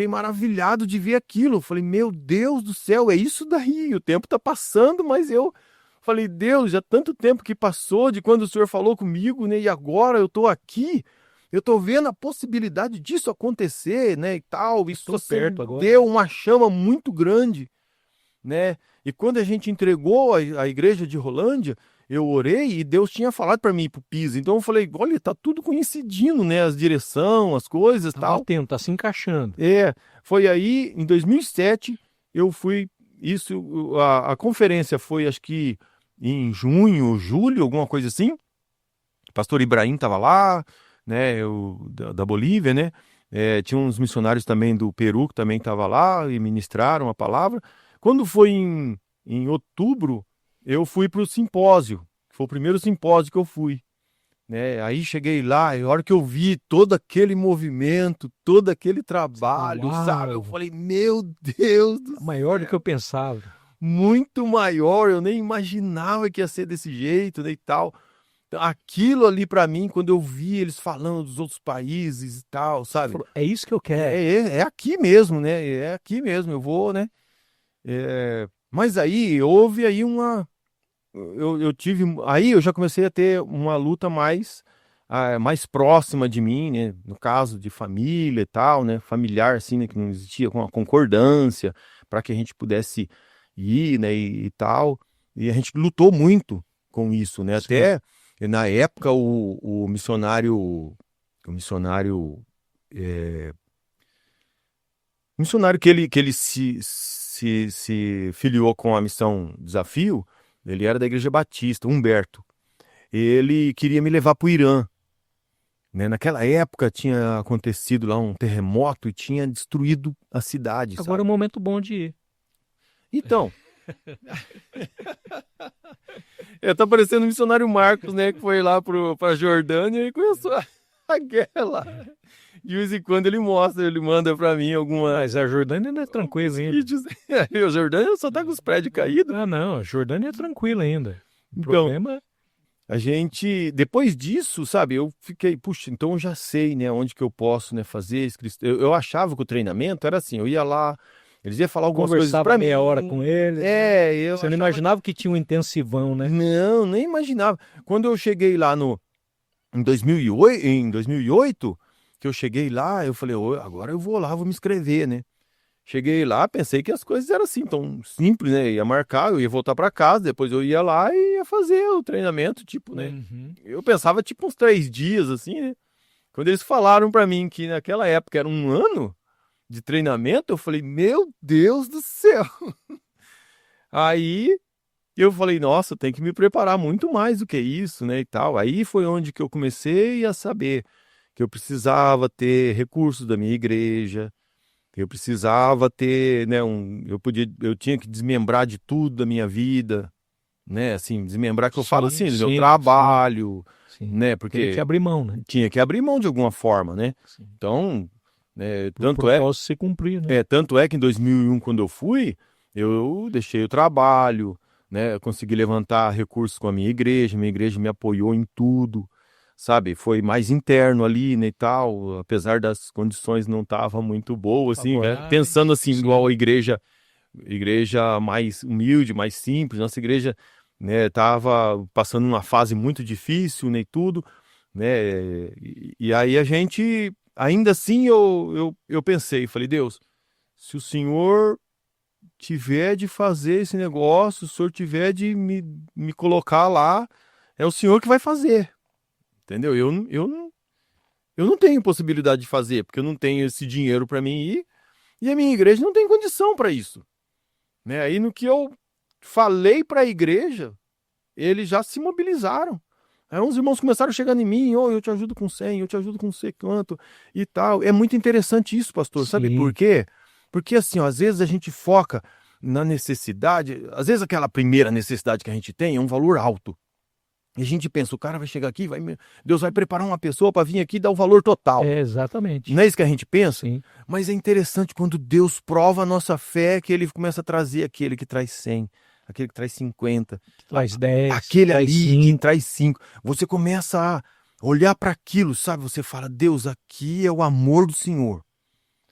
maravilhado de ver aquilo. Eu falei, meu Deus do céu, é isso daí, o tempo está passando, mas eu falei, Deus, já tanto tempo que passou de quando o Senhor falou comigo, né? E agora eu estou aqui, eu estou vendo a possibilidade disso acontecer, né? E tal, isso perto agora. Deu uma chama muito grande, né? E quando a gente entregou a igreja de Rolândia, eu orei e Deus tinha falado para mim ir pro Pisa. Então eu falei, olha, tá tudo coincidindo, né? As direção, as coisas, tal. Atento, tá se encaixando. Foi aí, em 2007, eu fui. A conferência foi, acho que em junho, julho, alguma coisa assim. O pastor Ibrahim estava lá, né, da Bolívia, né? Tinha uns missionários também do Peru que também estavam lá e ministraram a palavra. Quando foi em outubro, eu fui para o simpósio, que foi o primeiro simpósio que eu fui. Né? Aí cheguei lá, e a hora que eu vi todo aquele movimento, todo aquele trabalho, sabe? Eu falei, meu Deus do céu. Maior do que eu pensava. Muito maior, eu nem imaginava que ia ser desse jeito, né, e tal. Aquilo ali para mim, quando eu vi eles falando dos outros países e tal, sabe? É isso que eu quero. É aqui mesmo, né? É aqui mesmo, eu vou, né? Mas aí houve aí aí eu já comecei a ter uma luta mais próxima de mim, né? No caso de família e tal, né? Familiar, assim, né? Que não existia com a concordância para que a gente pudesse ir, né? E tal. E a gente lutou muito com isso, né? Sim. Até na época o missionário que ele se filiou com a Missão Desafio, ele era da Igreja Batista, Humberto. Ele queria me levar para o Irã, né? Naquela época tinha acontecido lá um terremoto e tinha destruído a cidade. Agora é um momento bom de ir. Então, tá parecendo o missionário Marcos, né? Que foi lá para Jordânia e começou a guerra lá. De vez em quando ele manda para mim alguma. Mas a Jordânia não é tranquila ainda. A Jordânia só tá com os prédios caídos. Ah, não, a Jordânia é tranquila ainda. O Então, problema a gente, depois disso, sabe, eu fiquei, puxa, então eu já sei, né, onde que eu posso, né, fazer. Eu achava que o treinamento era assim, eu ia lá, eles iam falar algumas coisas conversava para mim. meia hora com ele. Você não imaginava que tinha um intensivão, né? Não, nem imaginava. Quando eu cheguei lá em 2008, que eu cheguei lá, eu falei, agora eu vou lá, vou me inscrever, né? Cheguei lá, pensei que as coisas eram assim, tão simples, né? Ia marcar, eu ia voltar para casa, depois eu ia lá e ia fazer o treinamento, tipo, né? Uhum. Eu pensava, tipo, uns 3 dias, assim, né? Quando eles falaram para mim que naquela época era 1 ano de treinamento, eu falei, meu Deus do céu! Aí eu falei, nossa, tem que me preparar muito mais do que isso, né, e tal. Aí foi onde que eu comecei a saber que eu precisava ter recursos da minha igreja, eu precisava ter, né, eu tinha que desmembrar de tudo da minha vida, né, assim, desmembrar que eu falo assim, do meu trabalho, sim. né, porque tinha que abrir mão, né? Tinha que abrir mão de alguma forma, né? Sim. Então, né, Tanto se cumprir, né? tanto é que em 2001, quando eu fui, eu deixei o trabalho, né, eu consegui levantar recursos com a minha igreja me apoiou em tudo, sabe? Foi mais interno ali, né, e tal, apesar das condições não estavam muito boas, assim, né? Pensando assim, igual a igreja mais humilde, mais simples, nossa igreja, né, tava passando uma fase muito difícil, né, e tudo, né, e aí a gente, ainda assim, eu pensei, falei, Deus, se o Senhor tiver de fazer esse negócio, se o Senhor tiver de me colocar lá, é o Senhor que vai fazer. Entendeu? Eu não tenho possibilidade de fazer, porque eu não tenho esse dinheiro para mim ir, e a minha igreja não tem condição para isso. Né? Aí no que eu falei para a igreja, eles já se mobilizaram. Aí uns irmãos começaram a chegar em mim, eu te ajudo com 100, eu te ajudo com não sei quanto e tal. É muito interessante isso, pastor. Sim. Sabe por quê? Porque assim, ó, às vezes a gente foca na necessidade, às vezes aquela primeira necessidade que a gente tem é um valor alto. E a gente pensa, o cara vai chegar aqui, Deus vai preparar uma pessoa para vir aqui e dar o valor total. É, exatamente. Não é isso que a gente pensa? Sim. Mas é interessante quando Deus prova a nossa fé, que ele começa a trazer aquele que traz 100, aquele que traz 50, que traz 10, aquele ali 5. Que traz 5. Você começa a olhar para aquilo, sabe? Você fala, Deus, aqui é o amor do Senhor.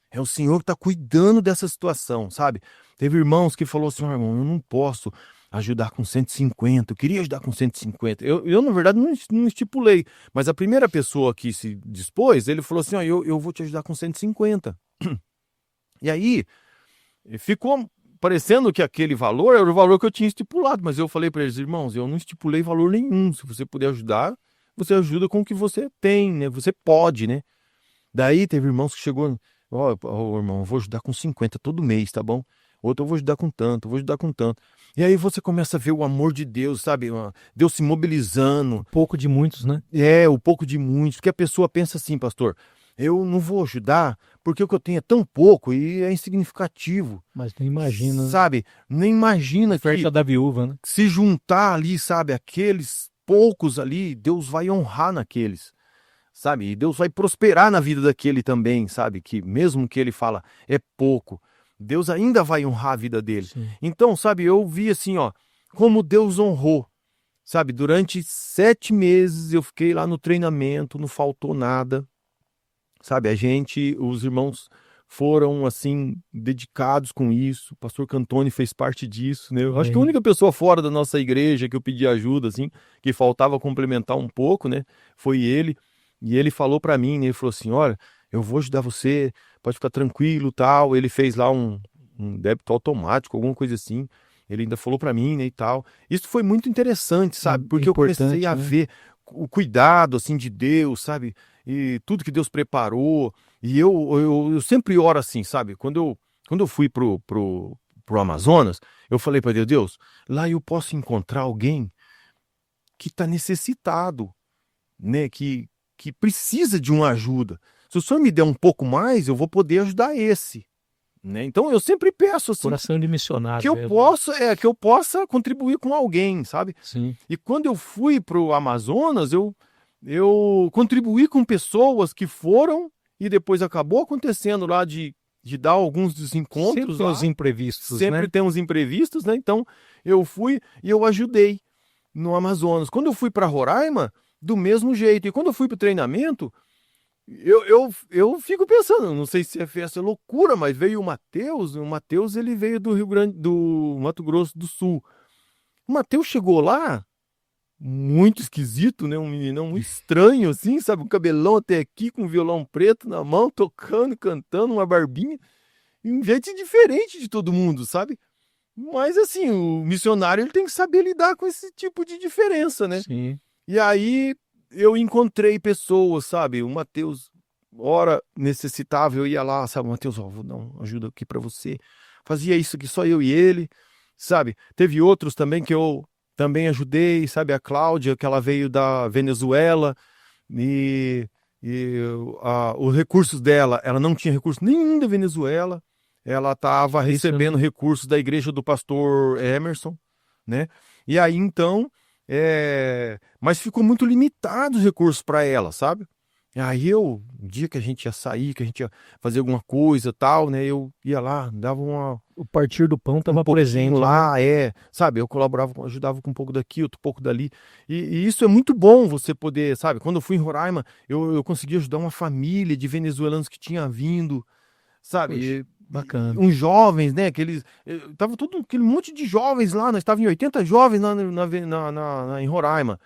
É o Senhor que está cuidando dessa situação, sabe? Teve irmãos que falaram assim, irmão, eu não posso ajudar com 150, eu queria ajudar com 150. Eu na verdade, não estipulei, mas a primeira pessoa que se dispôs, ele falou assim, eu vou te ajudar com 150. E aí, ficou parecendo que aquele valor era o valor que eu tinha estipulado, mas eu falei para eles, irmãos, eu não estipulei valor nenhum, se você puder ajudar, você ajuda com o que você tem, né? Você pode, né? Daí teve irmãos que chegou, irmão, eu vou ajudar com 50 todo mês, tá bom? Outro eu vou ajudar com tanto, eu vou ajudar com tanto. E aí você começa a ver o amor de Deus, sabe? Deus se mobilizando. Um pouco de muitos, né? O pouco de muitos. Porque a pessoa pensa assim, pastor, eu não vou ajudar porque o que eu tenho é tão pouco e é insignificativo. Mas não imagina. Sabe? Nem imagina que... Oferta da viúva, né? Se juntar ali, sabe? Aqueles poucos ali, Deus vai honrar naqueles. Sabe? E Deus vai prosperar na vida daquele também, sabe? Que mesmo que ele fala é pouco, Deus ainda vai honrar a vida dele. Sim. Então, sabe, eu vi assim, ó, como Deus honrou, sabe, durante 7 meses eu fiquei lá no treinamento, não faltou nada, sabe, os irmãos foram, assim, dedicados com isso, o pastor Cantoni fez parte disso, né, eu acho que a única pessoa fora da nossa igreja que eu pedi ajuda, assim, que faltava complementar um pouco, né, foi ele, e ele falou pra mim, né, ele falou assim, olha, eu vou ajudar você, pode ficar tranquilo, tal, ele fez lá um débito automático, alguma coisa assim, ele ainda falou pra mim, né, e tal, isso foi muito interessante, sabe, porque eu comecei a ver o cuidado, assim, de Deus, sabe, e tudo que Deus preparou, e eu sempre oro assim, sabe? Quando eu fui pro Amazonas, eu falei para Deus, lá eu posso encontrar alguém que está necessitado, né? Que precisa de uma ajuda. Se o Senhor me der um pouco mais, eu vou poder ajudar esse, né? Então eu sempre peço assim, Coração de missionário. que eu possa contribuir com alguém, sabe? Sim. E quando eu fui pro Amazonas, eu contribuí com pessoas que foram e depois acabou acontecendo lá de dar alguns desencontros. Sempre tem os imprevistos, sempre né? tem uns imprevistos, né? Então eu fui e eu ajudei no Amazonas. Quando eu fui para Roraima, do mesmo jeito. E quando eu fui para o treinamento, eu fico pensando, não sei se essa loucura, mas veio o Mateus ele veio do Mato Grosso do Sul. O Mateus chegou lá, muito esquisito, né? Um meninão estranho, assim, sabe? Um cabelão até aqui, com um violão preto na mão, tocando, cantando, uma barbinha. E um jeito diferente de todo mundo, sabe? Mas, assim, o missionário ele tem que saber lidar com esse tipo de diferença, né? Sim. E aí eu encontrei pessoas, sabe? O Mateus, hora necessitava, eu ia lá, sabe? Mateus, vou dar uma ajuda aqui pra você. Fazia isso aqui, só eu e ele, sabe? Teve outros também que eu também ajudei, sabe, a Cláudia, que ela veio da Venezuela e os recursos dela, ela não tinha recurso nenhum da Venezuela, ela estava recebendo recursos da igreja do pastor Emerson, né? E aí então, mas ficou muito limitado os recursos para ela, sabe? E aí um dia que a gente ia sair, que a gente ia fazer alguma coisa tal, né? Eu ia lá, dava O partir do pão estava presente lá, né? Sabe? Eu colaborava, ajudava com um pouco daqui, outro pouco dali. E isso é muito bom você poder, sabe? Quando eu fui em Roraima, eu consegui ajudar uma família de venezuelanos que tinha vindo, sabe? Poxa, bacana. Uns jovens, né? Tava todo aquele monte de jovens lá, nós estávamos em 80 jovens lá em Roraima,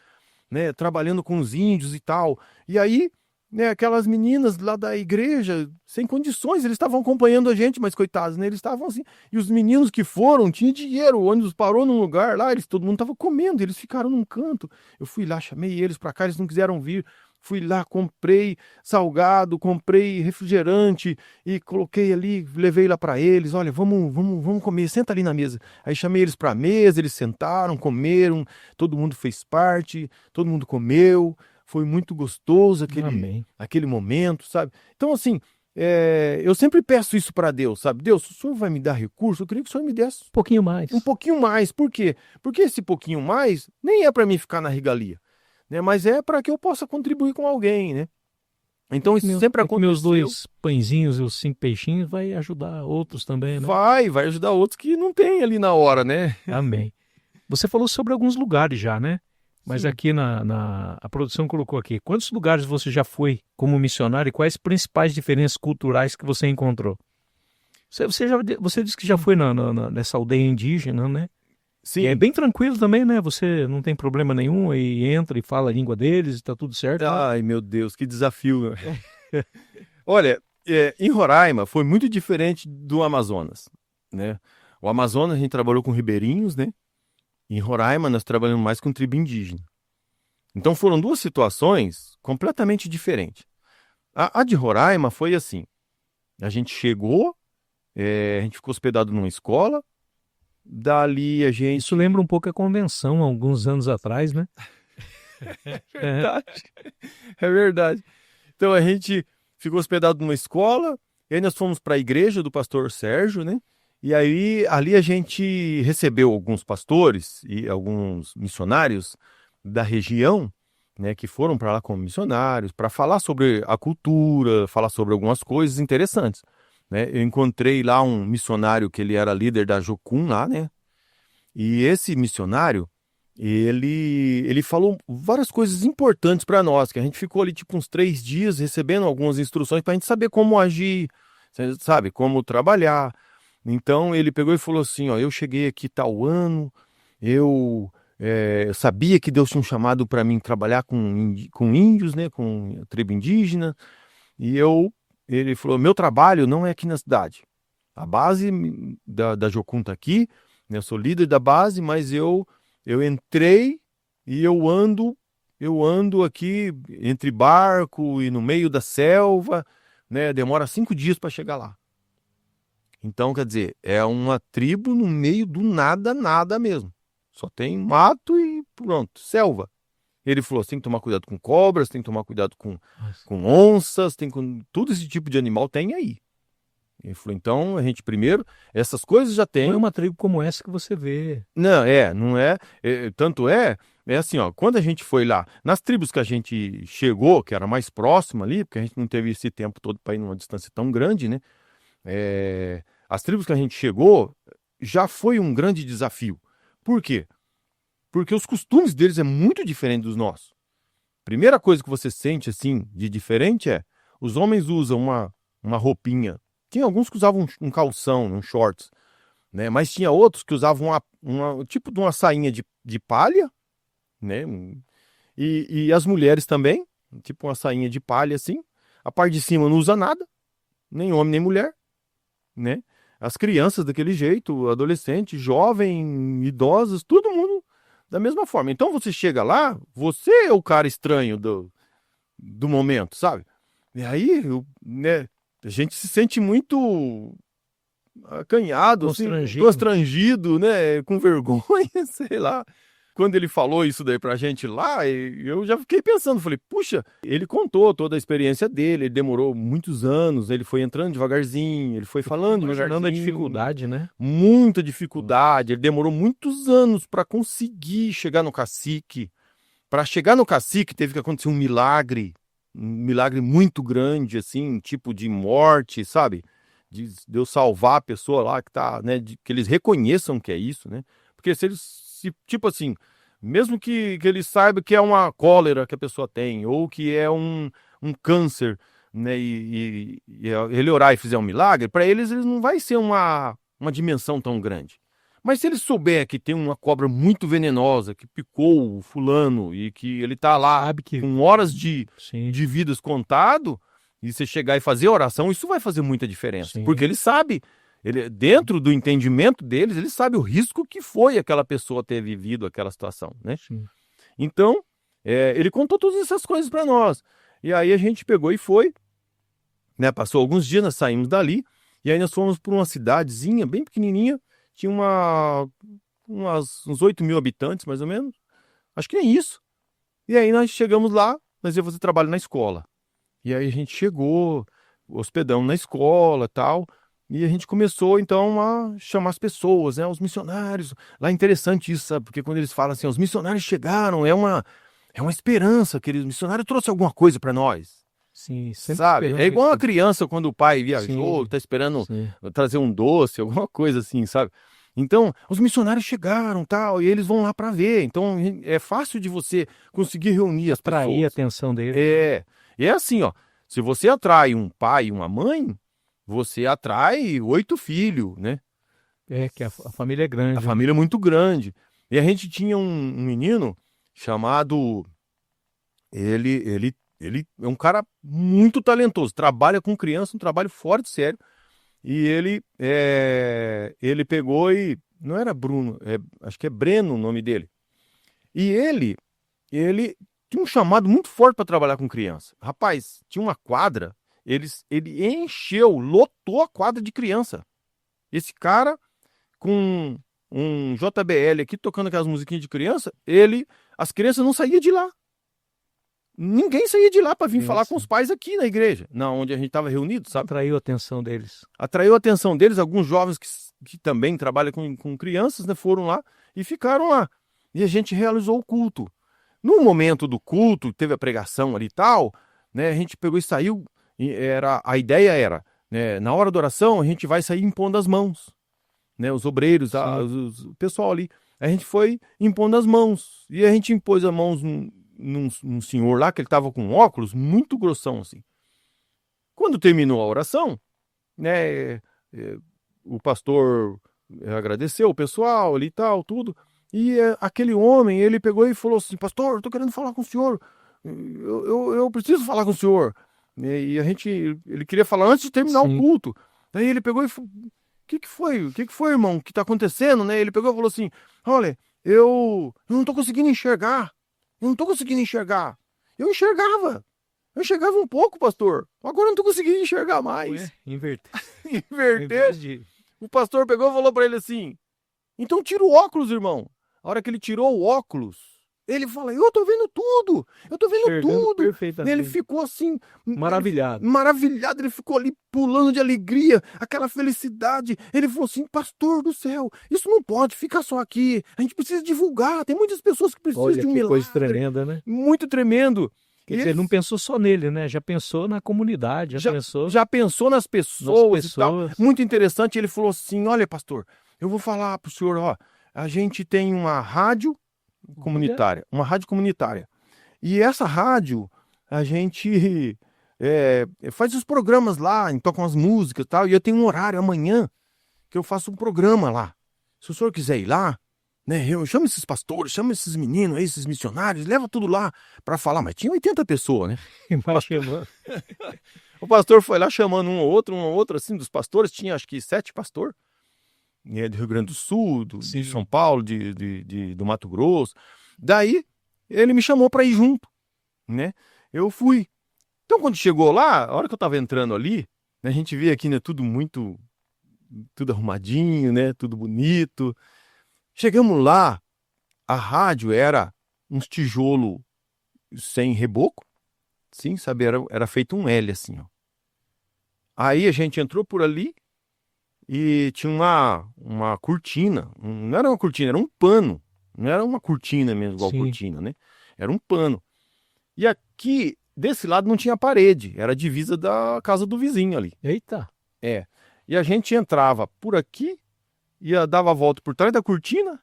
né? Trabalhando com os índios e tal. E aí, né, aquelas meninas lá da igreja, sem condições, eles estavam acompanhando a gente, mas coitados, né, eles estavam assim, e os meninos que foram, tinham dinheiro, o ônibus parou num lugar lá, todo mundo estava comendo, eles ficaram num canto, eu fui lá, chamei eles para cá, eles não quiseram vir, fui lá, comprei salgado, comprei refrigerante e coloquei ali, levei lá para eles, olha, vamos comer, senta ali na mesa, aí chamei eles para a mesa, eles sentaram, comeram, todo mundo fez parte, todo mundo comeu. Foi muito gostoso aquele momento, sabe? Então, assim, eu sempre peço isso para Deus, sabe? Deus, se o Senhor vai me dar recurso, eu queria que o Senhor me desse um pouquinho mais. Um pouquinho mais. Por quê? Porque esse pouquinho mais nem é para mim ficar na regalia, né? Mas é para que eu possa contribuir com alguém, né? Então, isso sempre aconteceu. Meus 2 pãezinhos e os 5 peixinhos vai ajudar outros também, né? Vai ajudar outros que não tem ali na hora, né? Amém. Você falou sobre alguns lugares já, né? Mas Sim. aqui a produção colocou aqui, quantos lugares você já foi como missionário e quais principais diferenças culturais que você encontrou? Você disse que já foi nessa aldeia indígena, né? Sim. E é bem tranquilo também, né? Você não tem problema nenhum e entra e fala a língua deles e tá tudo certo. Ai, meu Deus, que desafio. Olha, em Roraima foi muito diferente do Amazonas, né? O Amazonas a gente trabalhou com ribeirinhos, né? Em Roraima, nós trabalhamos mais com tribo indígena. Então, foram 2 situações completamente diferentes. A de Roraima foi assim. A gente chegou, a gente ficou hospedado numa escola, dali a gente... Isso lembra um pouco a convenção, há alguns anos atrás, né? É verdade. É verdade. Então, a gente ficou hospedado numa escola, e aí nós fomos para a igreja do pastor Sérgio, né? E aí, ali a gente recebeu alguns pastores e alguns missionários da região, né, que foram para lá como missionários, para falar sobre a cultura, falar sobre algumas coisas interessantes, né? Eu encontrei lá um missionário que ele era líder da Jocum lá, né? E esse missionário, ele falou várias coisas importantes para nós, que a gente ficou ali tipo uns 3 dias recebendo algumas instruções para a gente saber como agir, sabe, como trabalhar. Então ele pegou e falou assim, ó, eu cheguei aqui tal ano, eu sabia que Deus tinha um chamado para mim trabalhar com índios, né, com a tribo indígena, e ele falou, meu trabalho não é aqui na cidade. A base da Jocum tá aqui, né, eu sou líder da base, mas eu entrei e eu ando aqui entre barco e no meio da selva, né, demora 5 dias para chegar lá. Então, quer dizer, é uma tribo no meio do nada, nada mesmo. Só tem mato e pronto, selva. Ele falou, você tem que tomar cuidado com cobras, tem que tomar cuidado com onças, todo esse tipo de animal tem aí. Ele falou, então, a gente primeiro, essas coisas já tem. Não é uma tribo como essa que você vê. Não é. Tanto é assim, ó, quando a gente foi lá, nas tribos que a gente chegou, que era mais próxima ali, porque a gente não teve esse tempo todo para ir numa distância tão grande, né? As tribos que a gente chegou já foi um grande desafio. Por quê? Porque os costumes deles é muito diferente dos nossos. Primeira coisa que você sente, assim, de diferente os homens usam uma roupinha. Tinha alguns que usavam um calção, um shorts, né? Mas tinha outros que usavam tipo de uma sainha de palha, né? E as mulheres também, tipo uma sainha de palha, assim. A parte de cima não usa nada, nem homem nem mulher, né? As crianças daquele jeito, adolescentes, jovens, idosos, todo mundo da mesma forma. Então você chega lá, você é o cara estranho do momento, sabe? E aí, né, a gente se sente muito acanhado, constrangido, né, com vergonha, sei lá. Quando ele falou isso daí pra gente lá, eu já fiquei pensando, falei, puxa, ele contou toda a experiência dele, ele demorou muitos anos, ele foi entrando devagarzinho, ele foi falando devagarzinho. A dificuldade, né? Muita dificuldade, ele demorou muitos anos para conseguir chegar no cacique. Para chegar no cacique teve que acontecer um milagre muito grande, assim, tipo de morte, sabe? De Deus salvar a pessoa lá que tá, né, que eles reconheçam que é isso, né? Porque se eles tipo assim, mesmo que eles saibam que é uma cólera que a pessoa tem, ou que é um câncer, né, e ele orar e fizer um milagre, para eles não vai ser uma dimensão tão grande. Mas se ele souber que tem uma cobra muito venenosa, que picou o fulano, e que ele tá lá com horas de vidas contado, e você chegar e fazer oração, isso vai fazer muita diferença. Sim. Porque ele sabe... dentro do entendimento deles, ele sabe o risco que foi aquela pessoa ter vivido aquela situação, né? Sim. Então, ele contou todas essas coisas para nós. E aí a gente pegou e foi, né? Passou alguns dias, nós saímos dali, e aí nós fomos para uma cidadezinha bem pequenininha, tinha uns 8 mil habitantes, mais ou menos. Acho que nem isso. E aí nós chegamos lá, nós íamos fazer trabalho na escola. E aí a gente chegou, hospedamos na escola e tal... E a gente começou, então, a chamar as pessoas, né? Os missionários. Lá é interessante isso, sabe? Porque quando eles falam assim, os missionários chegaram, é uma esperança, que os missionários trouxeram alguma coisa para nós. Sim, sabe? É igual uma criança quando o pai viajou, tá esperando trazer um doce, alguma coisa assim, sabe? Então, os missionários chegaram, tal, e eles vão lá para ver. Então, é fácil de você conseguir reunir as pessoas. Atrair a atenção deles. E é assim, ó. Se você atrai um pai e uma mãe... você atrai 8 filhos, né? Que a família é grande. A família é muito grande. E a gente tinha um menino chamado... Ele é um cara muito talentoso. Trabalha com criança, um trabalho fora de sério. E ele pegou e... Não era Bruno, acho que é Breno o nome dele. E ele tinha um chamado muito forte para trabalhar com criança. Rapaz, tinha uma quadra... Ele encheu, lotou a quadra de criança. Esse cara, com um JBL aqui, tocando aquelas musiquinhas de criança, as crianças não saíam de lá. Ninguém saía de lá para vir falar com os pais aqui na igreja, onde a gente estava reunido, sabe? Atraiu a atenção deles. Atraiu a atenção deles, alguns jovens que também trabalham com crianças, né, foram lá e ficaram lá. E a gente realizou o culto. No momento do culto, teve a pregação ali e tal, né, a gente pegou e saiu. A ideia era, né, na hora da oração, a gente vai sair impondo as mãos, né, os obreiros, o pessoal ali. A gente foi impondo as mãos. E a gente impôs as mãos num senhor lá, que ele estava com óculos muito grossão, assim. Quando terminou a oração, né, o pastor agradeceu o pessoal ali e tal, tudo. E aquele homem, ele pegou e falou assim: pastor, eu tô querendo falar com o senhor. Eu preciso falar com o senhor. E ele queria falar antes de terminar o culto. Daí ele pegou e falou: o que foi? O que foi, irmão? O que tá acontecendo, né? Ele pegou e falou assim: olha, eu não tô conseguindo enxergar. Eu não tô conseguindo enxergar. Eu enxergava um pouco, pastor. Agora eu não tô conseguindo enxergar mais. Ué, inverter. Inverter. O pastor pegou e falou pra ele assim: então tira o óculos, irmão. A hora que ele tirou o óculos, ele fala: eu tô vendo tudo. Eu tô vendo Enxergando tudo. perfeitamente. Ele ficou assim... Maravilhado. Maravilhado. Ele ficou ali pulando de alegria, aquela felicidade. Ele falou assim: pastor do céu, isso não pode ficar só aqui. A gente precisa divulgar. Tem muitas pessoas que precisam Olha de um que milagre. coisa tremenda, né? Muito tremendo. Quer dizer, ele não pensou só nele, né? Já pensou na comunidade, já pensou nas pessoas. Nas e tal. pessoas. Muito interessante. Ele falou assim: olha, pastor, eu vou falar pro senhor, ó, a gente tem uma rádio comunitária, E essa rádio, a gente faz os programas lá, tocam as músicas e tal, e eu tenho um horário amanhã que eu faço um programa lá. Se o senhor quiser ir lá, né, eu chamo esses pastores, chamo esses meninos aí, esses missionários, leva tudo lá para falar. Mas tinha 80 pessoas, né? O pastor foi lá chamando um ou outro, assim, dos pastores. Tinha acho que 7 pastores, né, do Rio Grande do Sul, de São Paulo, do Mato Grosso. Daí ele me chamou para ir junto, né? Eu fui. Então quando chegou lá, a hora que eu tava entrando ali, né, a gente vê aqui, né, tudo arrumadinho, né, tudo bonito. Chegamos lá, a rádio era uns tijolo sem reboco, sim, sabe? Era feito um L, assim, ó. Aí a gente entrou por ali e tinha uma cortina. Não era uma cortina, era um pano. Não era uma cortina mesmo, igual cortina, né? Era um pano. E aqui, desse lado, não tinha parede. Era a divisa da casa do vizinho ali. Eita! E a gente entrava por aqui, dava a volta por trás da cortina,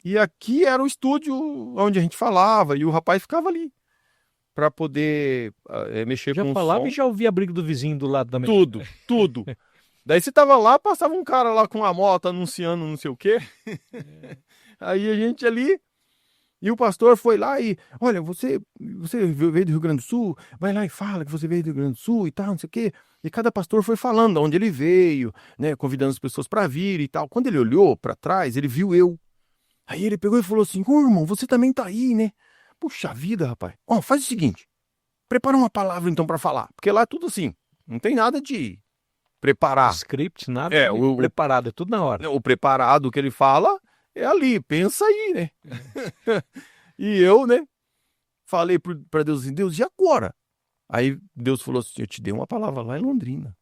e aqui era o estúdio onde a gente falava, e o rapaz ficava ali para poder mexer com o som. Já falava e já ouvia a briga do vizinho do lado da minha. Tudo. Daí você tava lá, passava um cara lá com uma moto anunciando não sei o quê. Aí a gente ali, e o pastor foi lá e, olha, você veio do Rio Grande do Sul, vai lá e fala que você veio do Rio Grande do Sul e tal, não sei o quê. E cada pastor foi falando de onde ele veio, né, convidando as pessoas para vir e tal. Quando ele olhou para trás, ele viu eu. Aí ele pegou e falou assim: ô irmão, você também tá aí, né? Puxa vida, rapaz. Ó, faz o seguinte, prepara uma palavra então para falar, porque lá é tudo assim, não tem nada de preparar. Script, nada preparado, é tudo na hora. O preparado que ele fala é ali, pensa aí, né? E eu, né, falei para Deus assim: Deus, e agora? Aí Deus falou assim: eu te dei uma palavra lá em Londrina.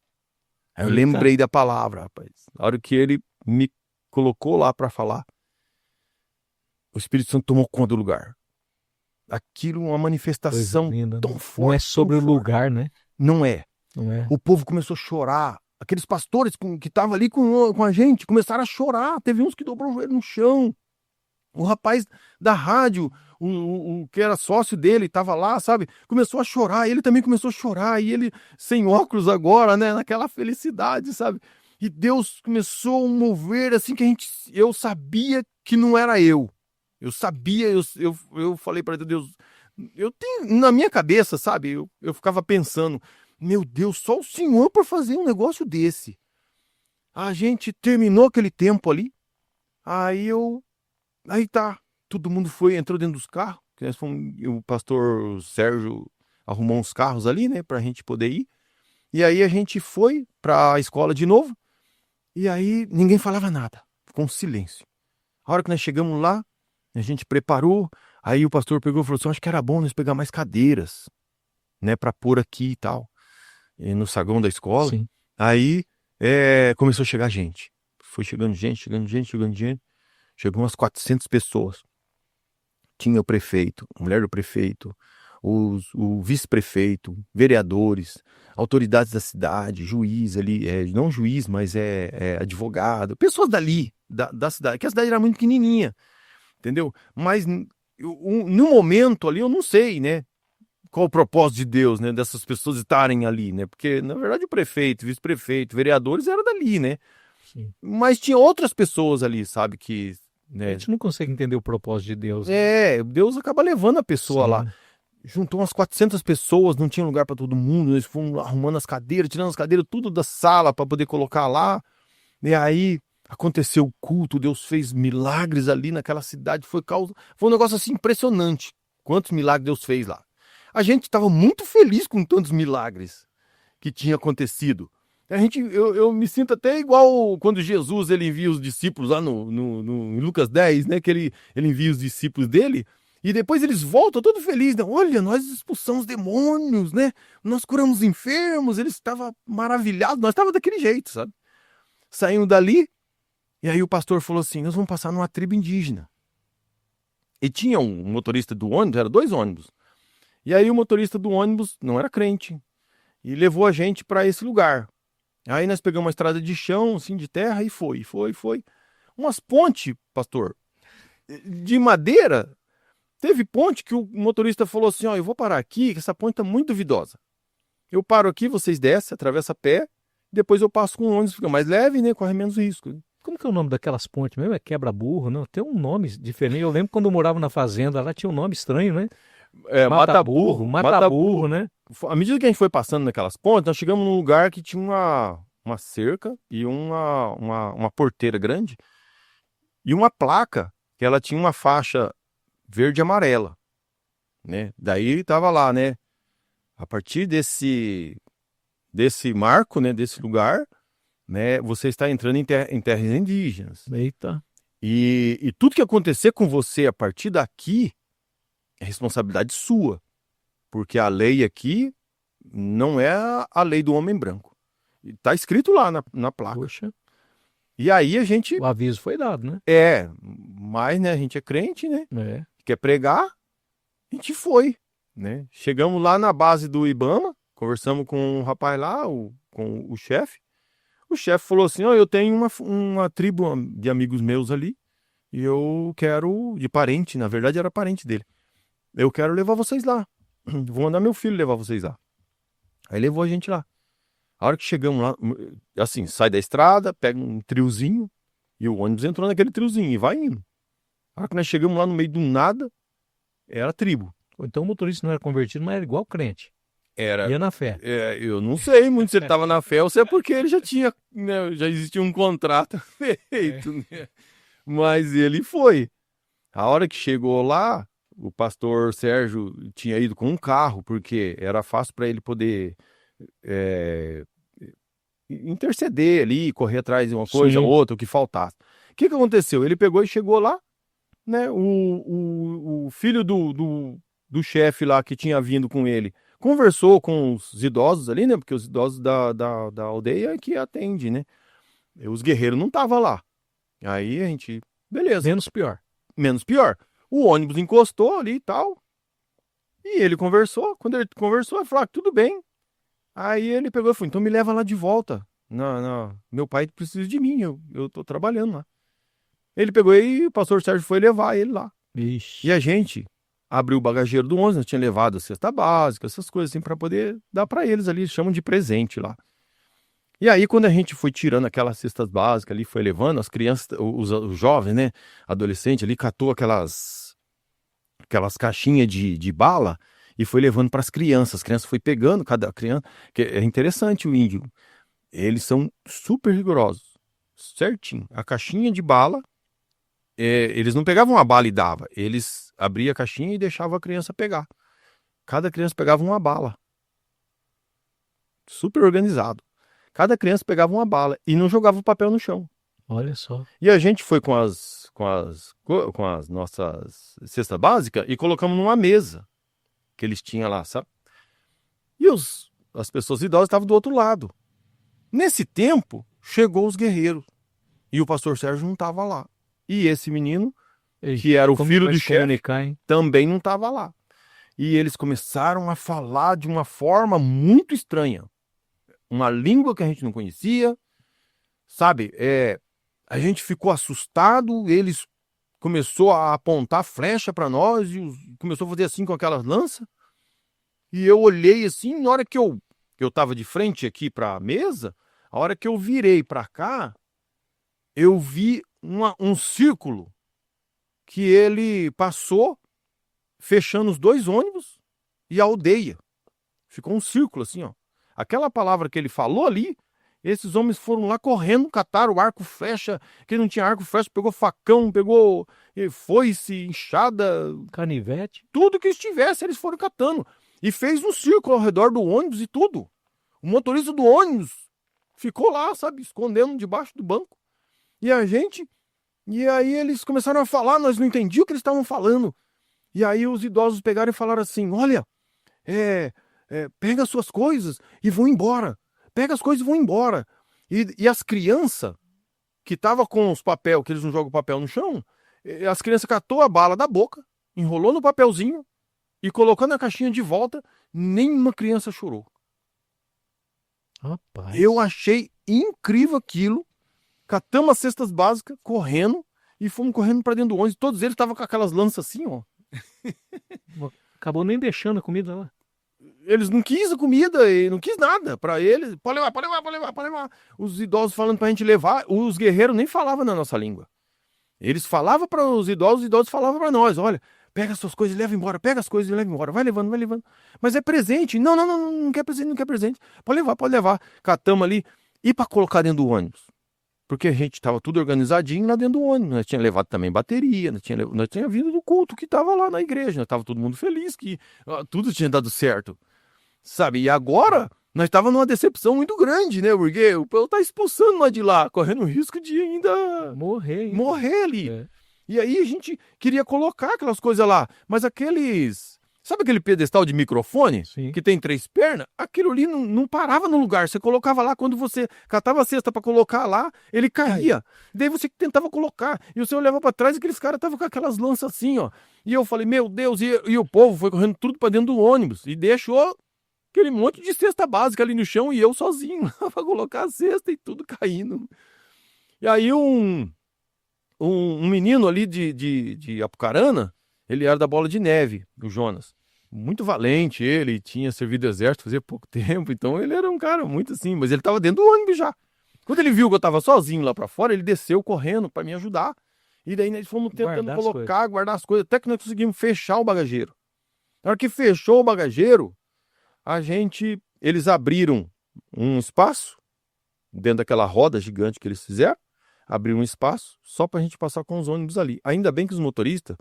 Aí eu lembrei da palavra, rapaz. Na hora que ele me colocou lá para falar, o Espírito Santo tomou conta do lugar. Aquilo, uma manifestação tão forte. Não é sobre o lugar, né? Não é. O povo começou a chorar. Aqueles pastores que estavam ali com a gente começaram a chorar. Teve uns que dobrou o joelho no chão. O rapaz da rádio, o que era sócio dele, estava lá, sabe? Começou a chorar. Ele também começou a chorar. E ele, sem óculos agora, né? Naquela felicidade, sabe? E Deus começou a mover assim que eu sabia que não era eu. Eu sabia, eu falei para Deus, eu tenho na minha cabeça, sabe? Eu ficava pensando, meu Deus, só o Senhor para fazer um negócio desse. A gente terminou aquele tempo ali, aí tá, todo mundo entrou dentro dos carros, o pastor Sérgio arrumou uns carros ali, né, pra gente poder ir, e aí a gente foi pra escola de novo, e aí ninguém falava nada, ficou um silêncio. A hora que nós chegamos lá, a gente preparou, aí o pastor pegou e falou assim: acho que era bom nós pegar mais cadeiras, né, pra pôr aqui e tal, no saguão da escola. Sim. Aí começou a chegar gente. Foi chegando gente. Chegou umas 400 pessoas. Tinha o prefeito, a mulher do prefeito, o vice-prefeito, vereadores, autoridades da cidade, juiz ali, não juiz, mas advogado, pessoas dali, da cidade, que a cidade era muito pequenininha, entendeu? Mas no momento ali eu não sei, né? Qual o propósito de Deus, né? Dessas pessoas estarem ali, né? Porque, na verdade, o prefeito, vice-prefeito, vereadores era dali, né? Sim. Mas tinha outras pessoas ali, sabe, que... A né? gente não consegue entender o propósito de Deus. Né? Deus acaba levando a pessoa Sim. lá. Juntou umas 400 pessoas, não tinha lugar para todo mundo, eles foram arrumando as cadeiras, tirando as cadeiras tudo da sala para poder colocar lá. E aí aconteceu o culto, Deus fez milagres ali naquela cidade, foi um negócio assim impressionante. Quantos milagres Deus fez lá. A gente estava muito feliz com tantos milagres que tinha acontecido. Eu me sinto até igual quando Jesus ele envia os discípulos lá em Lucas 10, né? Que ele envia os discípulos dele e depois eles voltam todo felizes, né? Olha, nós expulsamos demônios, né? Nós curamos enfermos, eles estavam maravilhados, nós estávamos daquele jeito, sabe? Saímos dali e aí o pastor falou assim, nós vamos passar numa tribo indígena. E tinha um motorista do ônibus, eram 2 ônibus. E aí o motorista do ônibus não era crente e levou a gente para esse lugar. Aí nós pegamos uma estrada de chão, assim, de terra e foi. Umas pontes, pastor, de madeira. Teve ponte que o motorista falou assim, ó, eu vou parar aqui, que essa ponte tá muito duvidosa. Eu paro aqui, vocês descem, atravessam a pé, depois eu passo com o ônibus, fica mais leve, né, corre menos risco. Como que é o nome daquelas pontes mesmo? É quebra-burro, não? Tem um nome diferente. Eu lembro quando eu morava na fazenda, lá tinha um nome estranho, né? Mata-burro, Mata-burro, né? À medida que a gente foi passando naquelas pontes, nós chegamos num lugar que tinha uma cerca e uma porteira grande e uma placa que ela tinha uma faixa verde e amarela, né? Daí tava lá, né? A partir desse marco, né? Desse lugar, né? Você está entrando em terras indígenas. Eita. E tudo que acontecer com você a partir daqui é responsabilidade sua. Porque a lei aqui não é a lei do homem branco. Está escrito lá na placa. Poxa. E aí a gente... O aviso foi dado, né? Mas né, a gente é crente, né? É. Quer pregar, a gente foi, né? Chegamos lá na base do Ibama, conversamos com um rapaz lá, com o chefe. O chefe falou assim, ó, eu tenho uma tribo de amigos meus ali e eu quero, de parente, na verdade era parente dele. Eu quero levar vocês lá. Vou mandar meu filho levar vocês lá. Aí levou a gente lá. A hora que chegamos lá, assim, sai da estrada, pega um triozinho e o ônibus entrou naquele triozinho e vai indo. A hora que nós chegamos lá no meio do nada, era a tribo. Então o motorista não era convertido, mas era igual crente. Ia na fé. Eu não sei muito se ele estava na fé ou se é porque ele já tinha, né, já existia um contrato feito, né? Mas ele foi. A hora que chegou lá, o pastor Sérgio tinha ido com um carro, porque era fácil para ele poder interceder ali, correr atrás de uma coisa, outra, o que faltasse. O que aconteceu? Ele pegou e chegou lá, né? O filho do chefe lá que tinha vindo com ele conversou com os idosos ali, né? Porque os idosos da aldeia é que atende, né? E os guerreiros não estavam lá. Aí a gente... Beleza. Menos pior. O ônibus encostou ali e tal. E ele conversou. Quando ele conversou, ele falou, tudo bem. Aí ele pegou e falou, então me leva lá de volta. Meu pai precisa de mim, eu tô trabalhando lá. Ele pegou e o pastor Sérgio foi levar ele lá. Ixi. E a gente abriu o bagageiro do ônibus, nós tinha levado a cesta básica, essas coisas assim, para poder dar para eles ali, chamam de presente lá. E aí, quando a gente foi tirando aquelas cestas básicas ali, foi levando, as crianças, os jovens, né, adolescentes ali, catou aquelas caixinhas de bala e foi levando para as crianças foi pegando cada criança, que é interessante o índio, eles são super rigorosos, certinho, a caixinha de bala, eles não pegavam a bala e davam, eles abriam a caixinha e deixavam a criança pegar, cada criança pegava uma bala, super organizado. Cada criança pegava uma bala e não jogava o papel no chão. Olha só. E a gente foi com as nossas cestas básicas e colocamos numa mesa que eles tinham lá, sabe? E as pessoas idosas estavam do outro lado. Nesse tempo, chegou os guerreiros. E o pastor Sérgio não estava lá. E esse menino, que era o filho do chefe, também não estava lá. e eles começaram a falar de uma forma muito estranha. Uma língua que a gente não conhecia, sabe? A gente ficou assustado, eles começou a apontar flecha para nós e começou a fazer assim com aquelas lanças. E eu olhei assim, na hora que eu tava de frente aqui para a mesa, a hora que eu virei para cá, eu vi um círculo que ele passou fechando os 2 ônibus e a aldeia. Ficou um círculo assim, ó. Aquela palavra que ele falou ali, esses homens foram lá correndo, cataram arco, flecha, quem não tinha arco, flecha, pegou facão, pegou foice, enxada, Canivete. tudo que estivesse, eles foram catando. E fez um círculo ao redor do ônibus e tudo. O motorista do ônibus ficou lá, sabe, escondendo debaixo do banco. E aí eles começaram a falar, nós não entendíamos o que eles estavam falando. E aí os idosos pegaram e falaram assim, olha, pega as suas coisas e vão embora. Pega as coisas e vão embora. E as crianças, que estavam com os papel, que eles não jogam papel no chão, as crianças catou a bala da boca, enrolou no papelzinho e colocou na caixinha de volta, nenhuma criança chorou. Rapaz. Eu achei incrível aquilo. Catamos as cestas básicas, correndo, e fomos correndo para dentro do ônibus. Todos eles estavam com aquelas lanças assim, ó. Acabou nem deixando a comida lá. Eles não quis a comida e não quis nada para eles. Pode levar. Os idosos falando pra gente levar. Os guerreiros nem falavam na nossa língua. Eles falavam para os idosos falavam para nós. Olha, pega as suas coisas e leva embora. Pega as coisas e leva embora. Vai levando. Mas é presente. Não quer presente. Pode levar. Catamos ali. E para colocar dentro do ônibus? Porque a gente estava tudo organizadinho lá dentro do ônibus. Nós tínhamos levado também bateria, nós tínhamos vindo do culto que estava lá na igreja. Nós estava todo mundo feliz que tudo tinha dado certo. Sabe? E agora, nós estávamos numa decepção muito grande, né? Porque o povo tá expulsando nós de lá, correndo o risco de ainda morrer ali. É. E aí a gente queria colocar aquelas coisas lá. Mas aqueles... Sabe aquele pedestal de microfone? Sim. Que tem 3 pernas? Aquilo ali não parava no lugar. Você colocava lá, quando você catava a cesta para colocar lá, ele caía. Daí você tentava colocar. E você olhava para trás e aqueles caras estavam com aquelas lanças assim, ó. E eu falei, meu Deus, e o povo foi correndo tudo para dentro do ônibus. E deixou aquele monte de cesta básica ali no chão e eu sozinho lá para colocar a cesta e tudo caindo. E aí um menino ali de Apucarana, ele era da Bola de Neve, o Jonas. Muito valente ele, tinha servido do exército fazia pouco tempo, então ele era um cara muito assim, mas ele estava dentro do ônibus já. Quando ele viu que eu estava sozinho lá para fora, ele desceu correndo para me ajudar. E daí nós fomos tentando guardar as coisas, até que nós conseguimos fechar o bagageiro. Na hora que fechou o bagageiro, eles abriram um espaço, dentro daquela roda gigante que eles fizeram, abriram um espaço só para a gente passar com os ônibus ali. Ainda bem que os motoristas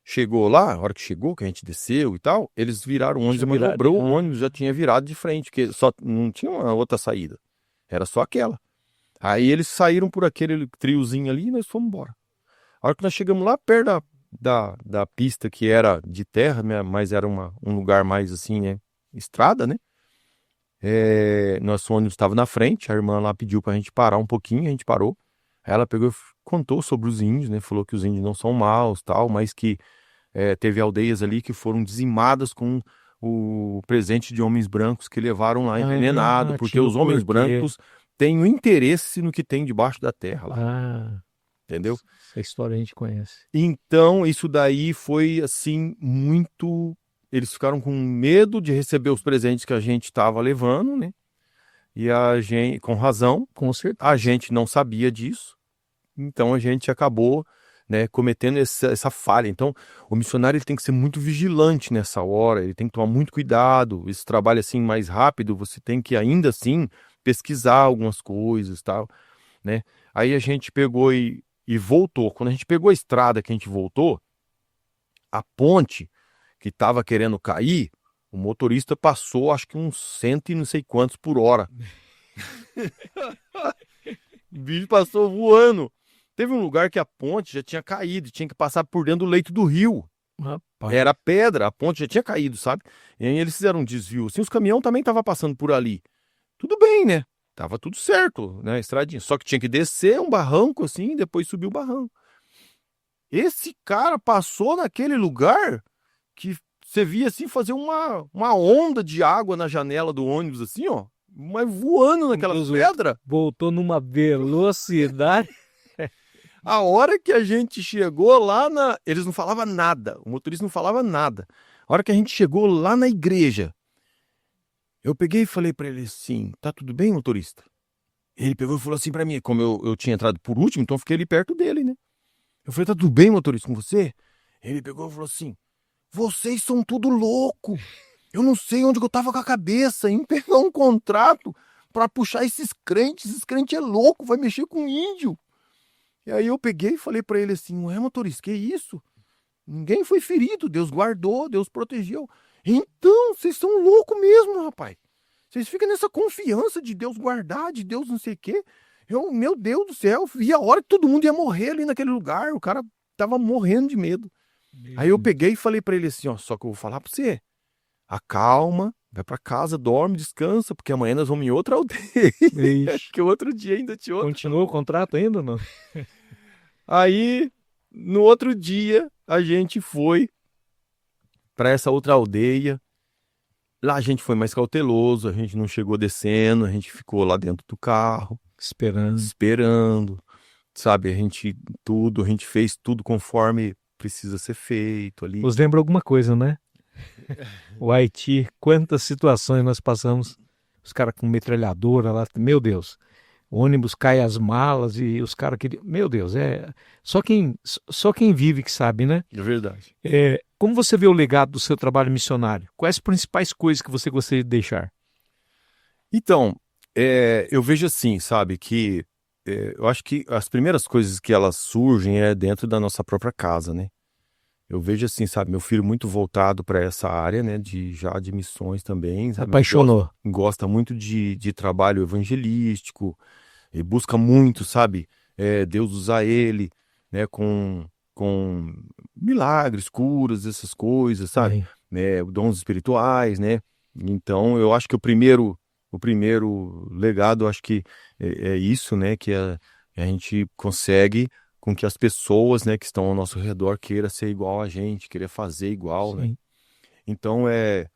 chegou lá, a hora que chegou, que a gente desceu e tal, eles viraram o ônibus e manobrou, o ônibus já tinha virado de frente, porque só não tinha uma outra saída, era só aquela. Aí eles saíram por aquele triozinho ali e nós fomos embora. A hora que nós chegamos lá perto da pista, que era de terra, mas era um lugar mais assim, né, estrada, né? Nosso ônibus estava na frente, a irmã lá pediu pra gente parar um pouquinho, a gente parou. Aí ela pegou e contou sobre os índios, né? Falou que os índios não são maus, tal, mas que teve aldeias ali que foram dizimadas com o presente de homens brancos que levaram lá envenenado, porque os homens brancos têm um interesse no que tem debaixo da terra lá. Entendeu? Essa história a gente conhece. Então, isso daí foi, assim, muito... Eles ficaram com medo de receber os presentes que a gente estava levando, né? E a gente, com razão, com certeza, a gente não sabia disso. Então, a gente acabou, né, cometendo essa falha. Então, o missionário ele tem que ser muito vigilante nessa hora, ele tem que tomar muito cuidado. Esse trabalho assim mais rápido, você tem que ainda assim pesquisar algumas coisas, tal, né? Aí a gente pegou e voltou. Quando a gente pegou a estrada que a gente voltou, a ponte que estava querendo cair, o motorista passou acho que uns 100 e não sei quantos por hora. O bicho passou voando. Teve um lugar que a ponte já tinha caído, tinha que passar por dentro do leito do rio. Rapaz. Era pedra, a ponte já tinha caído, sabe? E aí eles fizeram um desvio. Assim, os caminhões também estavam passando por ali. Tudo bem, né? Tava tudo certo, né? Estradinha. Só que tinha que descer um barranco assim e depois subir o barranco. Esse cara passou naquele lugar que você via assim fazer uma onda de água na janela do ônibus, assim, ó, mas voando naquela pedra. Voltou numa velocidade. A hora que a gente chegou lá eles não falavam nada, o motorista não falava nada. A hora que a gente chegou lá na igreja, eu peguei e falei pra ele assim, tá tudo bem, motorista? Ele pegou e falou assim pra mim, como eu tinha entrado por último, então eu fiquei ali perto dele, né? Eu falei, tá tudo bem, motorista, com você? Ele pegou e falou assim, vocês são tudo louco. Eu não sei onde eu tava com a cabeça em pegar um contrato pra puxar esses crentes é louco, vai mexer com índio. E aí eu peguei e falei pra ele assim, ué, motorista, que isso? Ninguém foi ferido, Deus guardou, Deus protegeu. Então, vocês são loucos mesmo, rapaz. Vocês ficam nessa confiança de Deus guardar, de Deus não sei o quê. Meu Deus do céu, vi a hora que todo mundo ia morrer ali naquele lugar, o cara tava morrendo de medo. Aí eu peguei e falei pra ele assim, ó, só que eu vou falar pra você, acalma, vai pra casa, dorme, descansa, porque amanhã nós vamos em outra aldeia. Que o outro dia ainda tinha outra. Continuou o contrato ainda ou não? Aí, no outro dia, a gente foi para essa outra aldeia. Lá a gente foi mais cauteloso, a gente não chegou descendo, a gente ficou lá dentro do carro, esperando, sabe? A gente fez tudo conforme precisa ser feito ali. Nos lembra alguma coisa, né? O Haiti, quantas situações nós passamos, os caras com metralhadora lá, meu Deus. O ônibus cai as malas e os caras queriam... Meu Deus, só quem vive que sabe, né? É verdade. Como você vê o legado do seu trabalho missionário? Quais as principais coisas que você gostaria de deixar? Então, eu vejo assim, sabe, que eu acho que as primeiras coisas que elas surgem é dentro da nossa própria casa, né? Eu vejo assim, sabe, meu filho muito voltado para essa área, né, de missões também. Sabe? Apaixonou. Gosta muito de trabalho evangelístico, e busca muito, sabe, Deus usar ele, né, com milagres, curas, essas coisas, sabe, né, dons espirituais, né. Então, eu acho que o primeiro legado, eu acho que é isso, né, que a gente consegue com que as pessoas, né, que estão ao nosso redor queiram ser igual a gente, querer fazer igual, Sim. né? Então é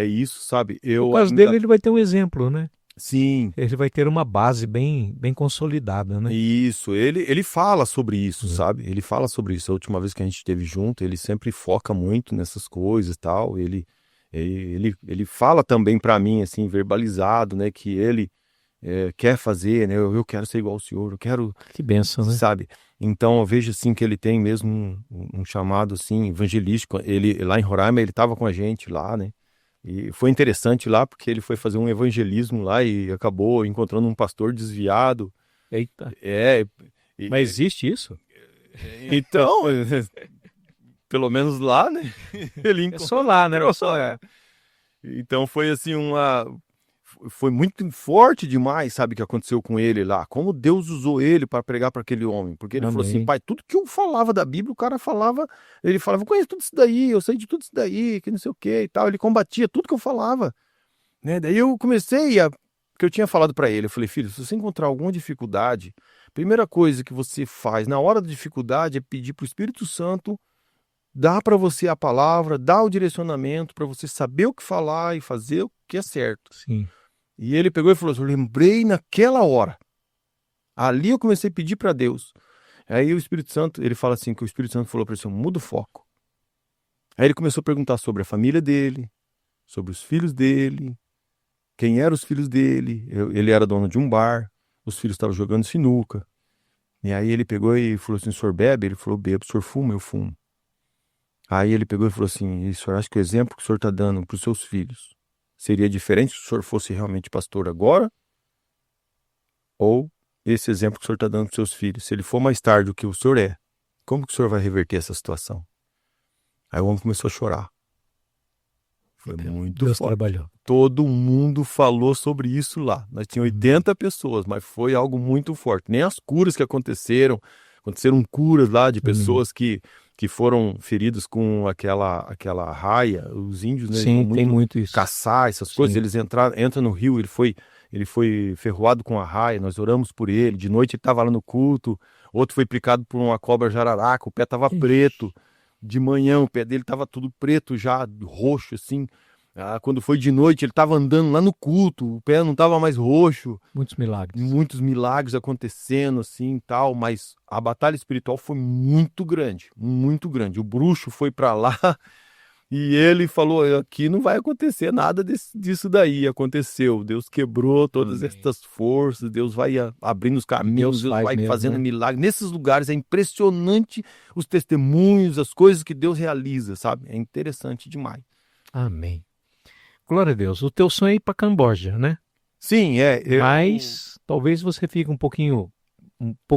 isso, sabe? No caso dele, ele vai ter um exemplo, né? Sim. Ele vai ter uma base bem consolidada, né? Isso, ele fala sobre isso, sabe? Ele fala sobre isso. A última vez que a gente esteve junto, ele sempre foca muito nessas coisas e tal. Ele fala também para mim, assim, verbalizado, né, que ele quer fazer, né? Eu quero ser igual ao senhor, eu quero... Que bênção, né? Sabe? Então eu vejo assim que ele tem mesmo um chamado assim evangelístico. Ele lá em Roraima, ele estava com a gente lá, né? E foi interessante lá porque ele foi fazer um evangelismo lá e acabou encontrando um pastor desviado. Eita. Mas existe isso? Então, pelo menos lá, né? Ele encontrou... só lá, né? Então foi assim foi muito forte demais, sabe, o que aconteceu com ele lá. Como Deus usou ele para pregar para aquele homem. Porque ele falou assim, pai, tudo que eu falava da Bíblia, o cara falava, ele falava, eu conheço tudo isso daí, eu sei de tudo isso daí, que não sei o que e tal. Ele combatia tudo que eu falava. Né? Daí eu comecei que eu tinha falado para ele, eu falei, filho, se você encontrar alguma dificuldade, a primeira coisa que você faz na hora da dificuldade é pedir para o Espírito Santo dar para você a palavra, dar o direcionamento para você saber o que falar e fazer o que é certo. Sim. E ele pegou e falou assim, eu lembrei naquela hora. Ali eu comecei a pedir para Deus. Aí o Espírito Santo, ele fala assim, que o Espírito Santo falou para ele assim, muda o foco. Aí ele começou a perguntar sobre a família dele, sobre os filhos dele, quem eram os filhos dele. Ele era dono de um bar, os filhos estavam jogando sinuca. E aí ele pegou e falou assim, o senhor bebe? Ele falou, bebo. O senhor fuma? Eu fumo. Aí ele pegou e falou assim, o senhor acha que o exemplo que o senhor está dando para os seus filhos seria diferente se o senhor fosse realmente pastor agora? Ou esse exemplo que o senhor está dando para os seus filhos, se ele for mais tarde do que o senhor é, como que o senhor vai reverter essa situação? Aí o homem começou a chorar. Foi muito Deus forte. Trabalhou. Todo mundo falou sobre isso lá. Nós tínhamos 80 pessoas, mas foi algo muito forte. Nem as curas que aconteceram curas lá de pessoas que foram feridos com aquela raia. Os índios, né, sim, tem muito isso. Caçar essas coisas. Eles entram no rio, ele foi ferroado com a raia, nós oramos por ele. De noite ele estava lá no culto. Outro foi picado por uma cobra jararaca, o pé estava preto. de manhã o pé dele estava tudo preto já, roxo assim. Quando foi de noite, ele estava andando lá no culto, o pé não estava mais roxo. Muitos milagres. Muitos milagres acontecendo assim, tal, mas a batalha espiritual foi muito grande, muito grande. O bruxo foi para lá e ele falou: aqui não vai acontecer nada disso daí. Aconteceu, Deus quebrou todas estas forças, Deus vai abrindo os caminhos, Deus vai fazendo milagres. Nesses lugares é impressionante os testemunhos, as coisas que Deus realiza, sabe? É interessante demais. Amém. Glória a Deus. O teu sonho é ir para Camboja, né? Sim, Mas talvez você fique um pouco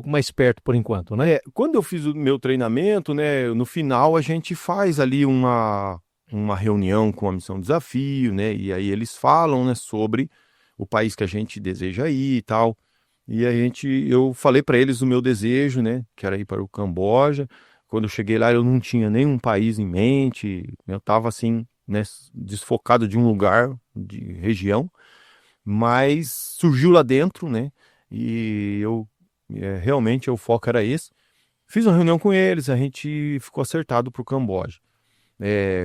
mais perto por enquanto, né? Quando eu fiz o meu treinamento, né, no final a gente faz ali uma reunião com a Missão Desafio, né, e aí eles falam, né, sobre o país que a gente deseja ir e tal. E eu falei para eles o meu desejo, né, que era ir para o Camboja. Quando eu cheguei lá, eu não tinha nenhum país em mente, eu estava assim, né, desfocado de um lugar, de região, mas surgiu lá dentro, né, e realmente o foco era esse. Fiz uma reunião com eles, a gente ficou acertado para o Camboja.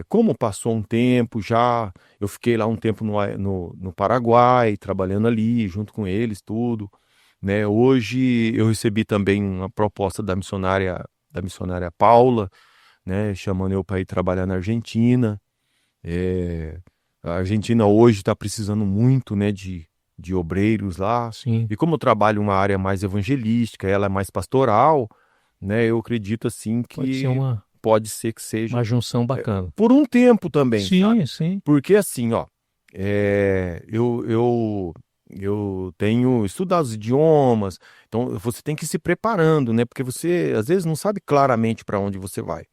Como passou um tempo já, eu fiquei lá um tempo no Paraguai, trabalhando ali, junto com eles, tudo, né? Hoje eu recebi também uma proposta da missionária Paula, né? Chamando eu para ir trabalhar na Argentina. A Argentina hoje está precisando muito, né, de obreiros lá. Sim. E como eu trabalho uma área mais evangelística, ela é mais pastoral, né? Eu acredito assim que pode ser que seja uma junção bacana. Por um tempo também. Sim, sabe? sim. Porque assim, ó, eu tenho estudado os idiomas, então você tem que ir se preparando, né? Porque você às vezes não sabe claramente para onde você vai,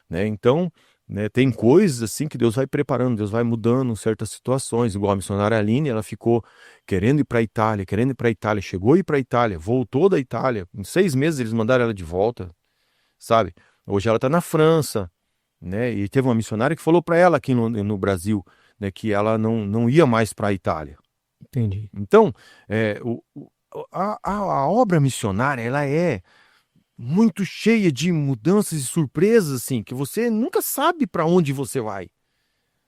né? Então, né, tem coisas assim que Deus vai preparando, Deus vai mudando certas situações, igual a missionária Aline, ela ficou querendo ir para a Itália, chegou a ir para a Itália, voltou da Itália, em 6 meses eles mandaram ela de volta, sabe? Hoje ela está na França, né? E teve uma missionária que falou para ela aqui no Brasil, né, que ela não ia mais para a Itália. Entendi. Então, a obra missionária, ela é muito cheia de mudanças e surpresas, assim, que você nunca sabe para onde você vai,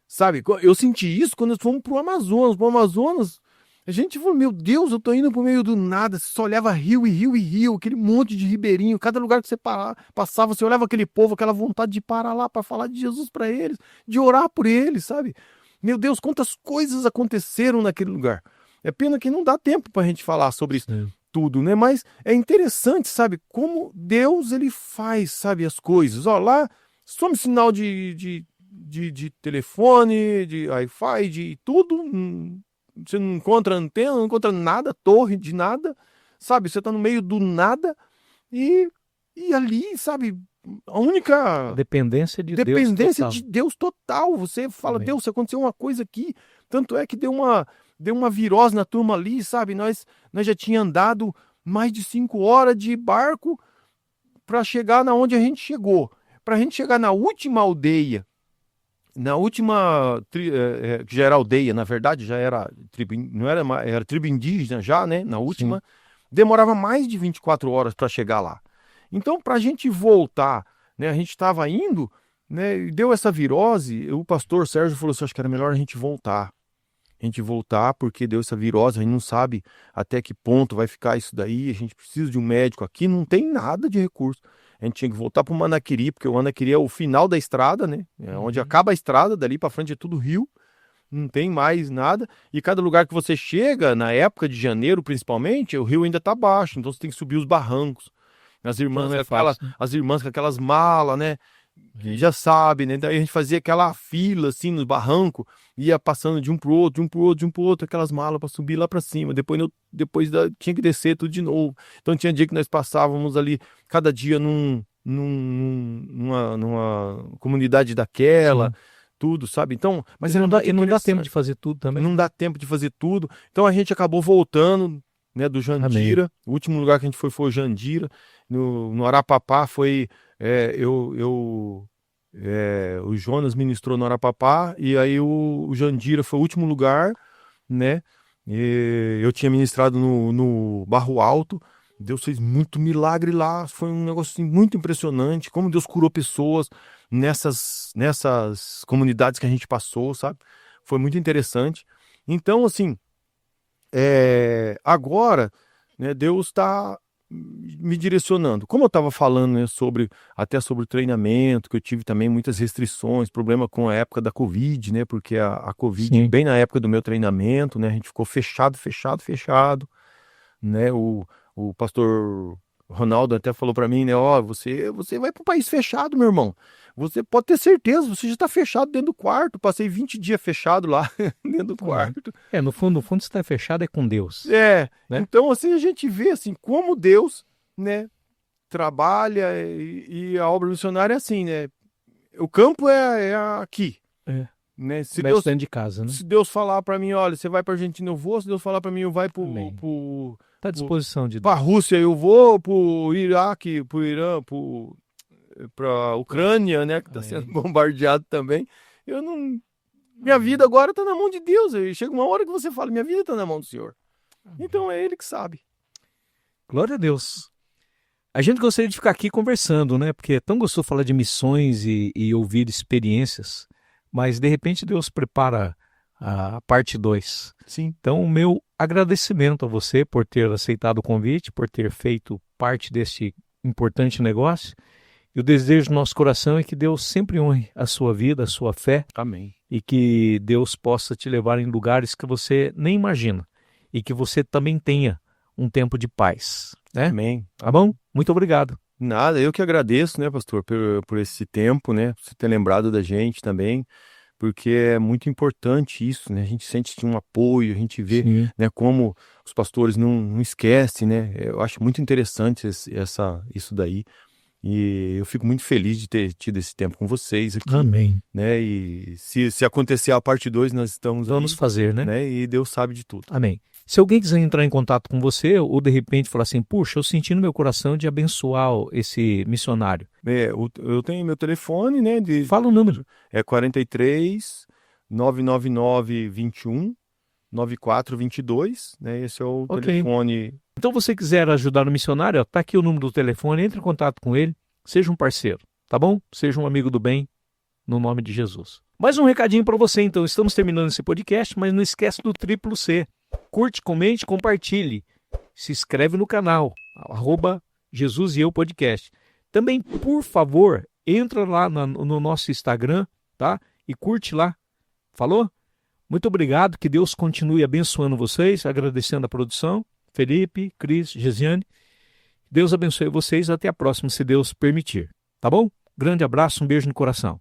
sabe? Eu senti isso quando nós fomos pro Amazonas. Pro Amazonas, a gente falou: meu Deus, eu tô indo pro meio do nada. Você só olhava rio e rio e rio, aquele monte de ribeirinho. Cada lugar que você passava, você olhava aquele povo, aquela vontade de parar lá para falar de Jesus para eles, de orar por eles, sabe? Meu Deus, quantas coisas aconteceram naquele lugar. É pena que não dá tempo pra gente falar sobre isso. Tudo, né? Mas é interessante, sabe? Como Deus, ele faz, sabe, as coisas. Ó, lá, some sinal de telefone, de Wi-Fi, de tudo. Você não encontra antena, não encontra nada, torre de nada, sabe? Você tá no meio do nada e ali, sabe? A única dependência de Deus total. Você fala: amém. Deus, se aconteceu uma coisa aqui, tanto é que deu uma virose na turma ali, sabe? Nós já tinha andado mais de 5 horas de barco para chegar na onde a gente chegou. Para a gente chegar na última aldeia, que já era aldeia, na verdade, já era tribo, era tribo indígena já, né? Na última, sim, demorava mais de 24 horas para chegar lá. Então, para a gente voltar, né? A gente estava indo, né? E deu essa virose. O pastor Sérgio falou assim: acho que era melhor a gente voltar. Porque deu essa virose, a gente não sabe até que ponto vai ficar isso daí, a gente precisa de um médico aqui, não tem nada de recurso. A gente tinha que voltar para o Manaquiri, porque o Manaquiri é o final da estrada, né? É onde acaba a estrada, dali para frente é tudo rio, não tem mais nada. E cada lugar que você chega, na época de janeiro principalmente, o rio ainda está baixo, então você tem que subir os barrancos. As irmãs, as irmãs com aquelas malas, né? Já sabe, né? Daí a gente fazia aquela fila assim no barranco, ia passando de um pro outro, aquelas malas para subir lá para cima. Depois tinha que descer tudo de novo. Então tinha dia que nós passávamos ali cada dia numa comunidade daquela, sim, tudo, sabe? Então, mas não dá tempo de fazer tudo também. Não dá tempo de fazer tudo. Então a gente acabou voltando, né, do Jandira. Amém. O último lugar que a gente foi o Jandira. No Arapapá foi o Jonas ministrou no Arapapá, e aí o Jandira foi o último lugar, né? E eu tinha ministrado no Barro Alto. Deus fez muito milagre lá, foi um negócio assim, muito impressionante, como Deus curou pessoas, nessas comunidades que a gente passou, sabe? Foi muito interessante. Então, assim, agora, né, Deus está me direcionando. Como eu estava falando, né, até sobre o treinamento, que eu tive também muitas restrições, problema com a época da Covid, né, porque a Covid, Sim. bem na época do meu treinamento, né, a gente ficou fechado, né, o pastor Ronaldo até falou para mim, né, você vai para um país fechado, meu irmão, você pode ter certeza, você já está fechado dentro do quarto, passei 20 dias fechado lá, dentro do quarto. No fundo, se está fechado é com Deus. Né? Então assim, a gente vê, assim, como Deus, né, trabalha e a obra missionária é assim, né, o campo é aqui. Né? Se Deus dentro de casa, né? Se Deus falar para mim, olha, você vai para Argentina, eu vou. Se Deus falar para mim, eu vai Está à disposição de Deus. Para a Rússia, eu vou. Para o Iraque, para o Irã, para a Ucrânia, né, que está sendo bombardeado também. Minha vida agora está na mão de Deus. Chega uma hora que você fala, minha vida está na mão do Senhor. Então é Ele que sabe. Glória a Deus. A gente gostaria de ficar aqui conversando, né? Porque é tão gostoso falar de missões e ouvir experiências. Mas, de repente, Deus prepara a parte 2. Sim. Então, o meu agradecimento a você por ter aceitado o convite, por ter feito parte deste importante negócio. E o desejo do nosso coração é que Deus sempre honre a sua vida, a sua fé. Amém. E que Deus possa te levar em lugares que você nem imagina. E que você também tenha um tempo de paz. Né? Amém. Tá bom? Muito obrigado. Nada, eu que agradeço, né, pastor, por esse tempo, né, por você ter lembrado da gente também, porque é muito importante isso, né, a gente sente um apoio, a gente vê, né, como os pastores não esquecem, né, eu acho muito interessante isso daí, e eu fico muito feliz de ter tido esse tempo com vocês aqui. Amém. Né, e se acontecer a parte 2, nós vamos fazer, né? E Deus sabe de tudo. Amém. Se alguém quiser entrar em contato com você, ou de repente falar assim, puxa, eu senti no meu coração de abençoar esse missionário. Eu tenho meu telefone, né? Fala o número. É 43 999 21 9422, né? Esse é o telefone. Então, você quiser ajudar o missionário, tá aqui o número do telefone, entre em contato com ele, seja um parceiro, tá bom? Seja um amigo do bem, no nome de Jesus. Mais um recadinho para você, então, estamos terminando esse podcast, mas não esquece do triplo C. Curte, comente, compartilhe. Se inscreve no canal, @Jesus e Eu Podcast. Também, por favor, entra lá no nosso Instagram, tá? E curte lá. Falou? Muito obrigado, que Deus continue abençoando vocês, agradecendo a produção. Felipe, Cris, Gesiane. Deus abençoe vocês, até a próxima, se Deus permitir. Tá bom? Grande abraço, um beijo no coração.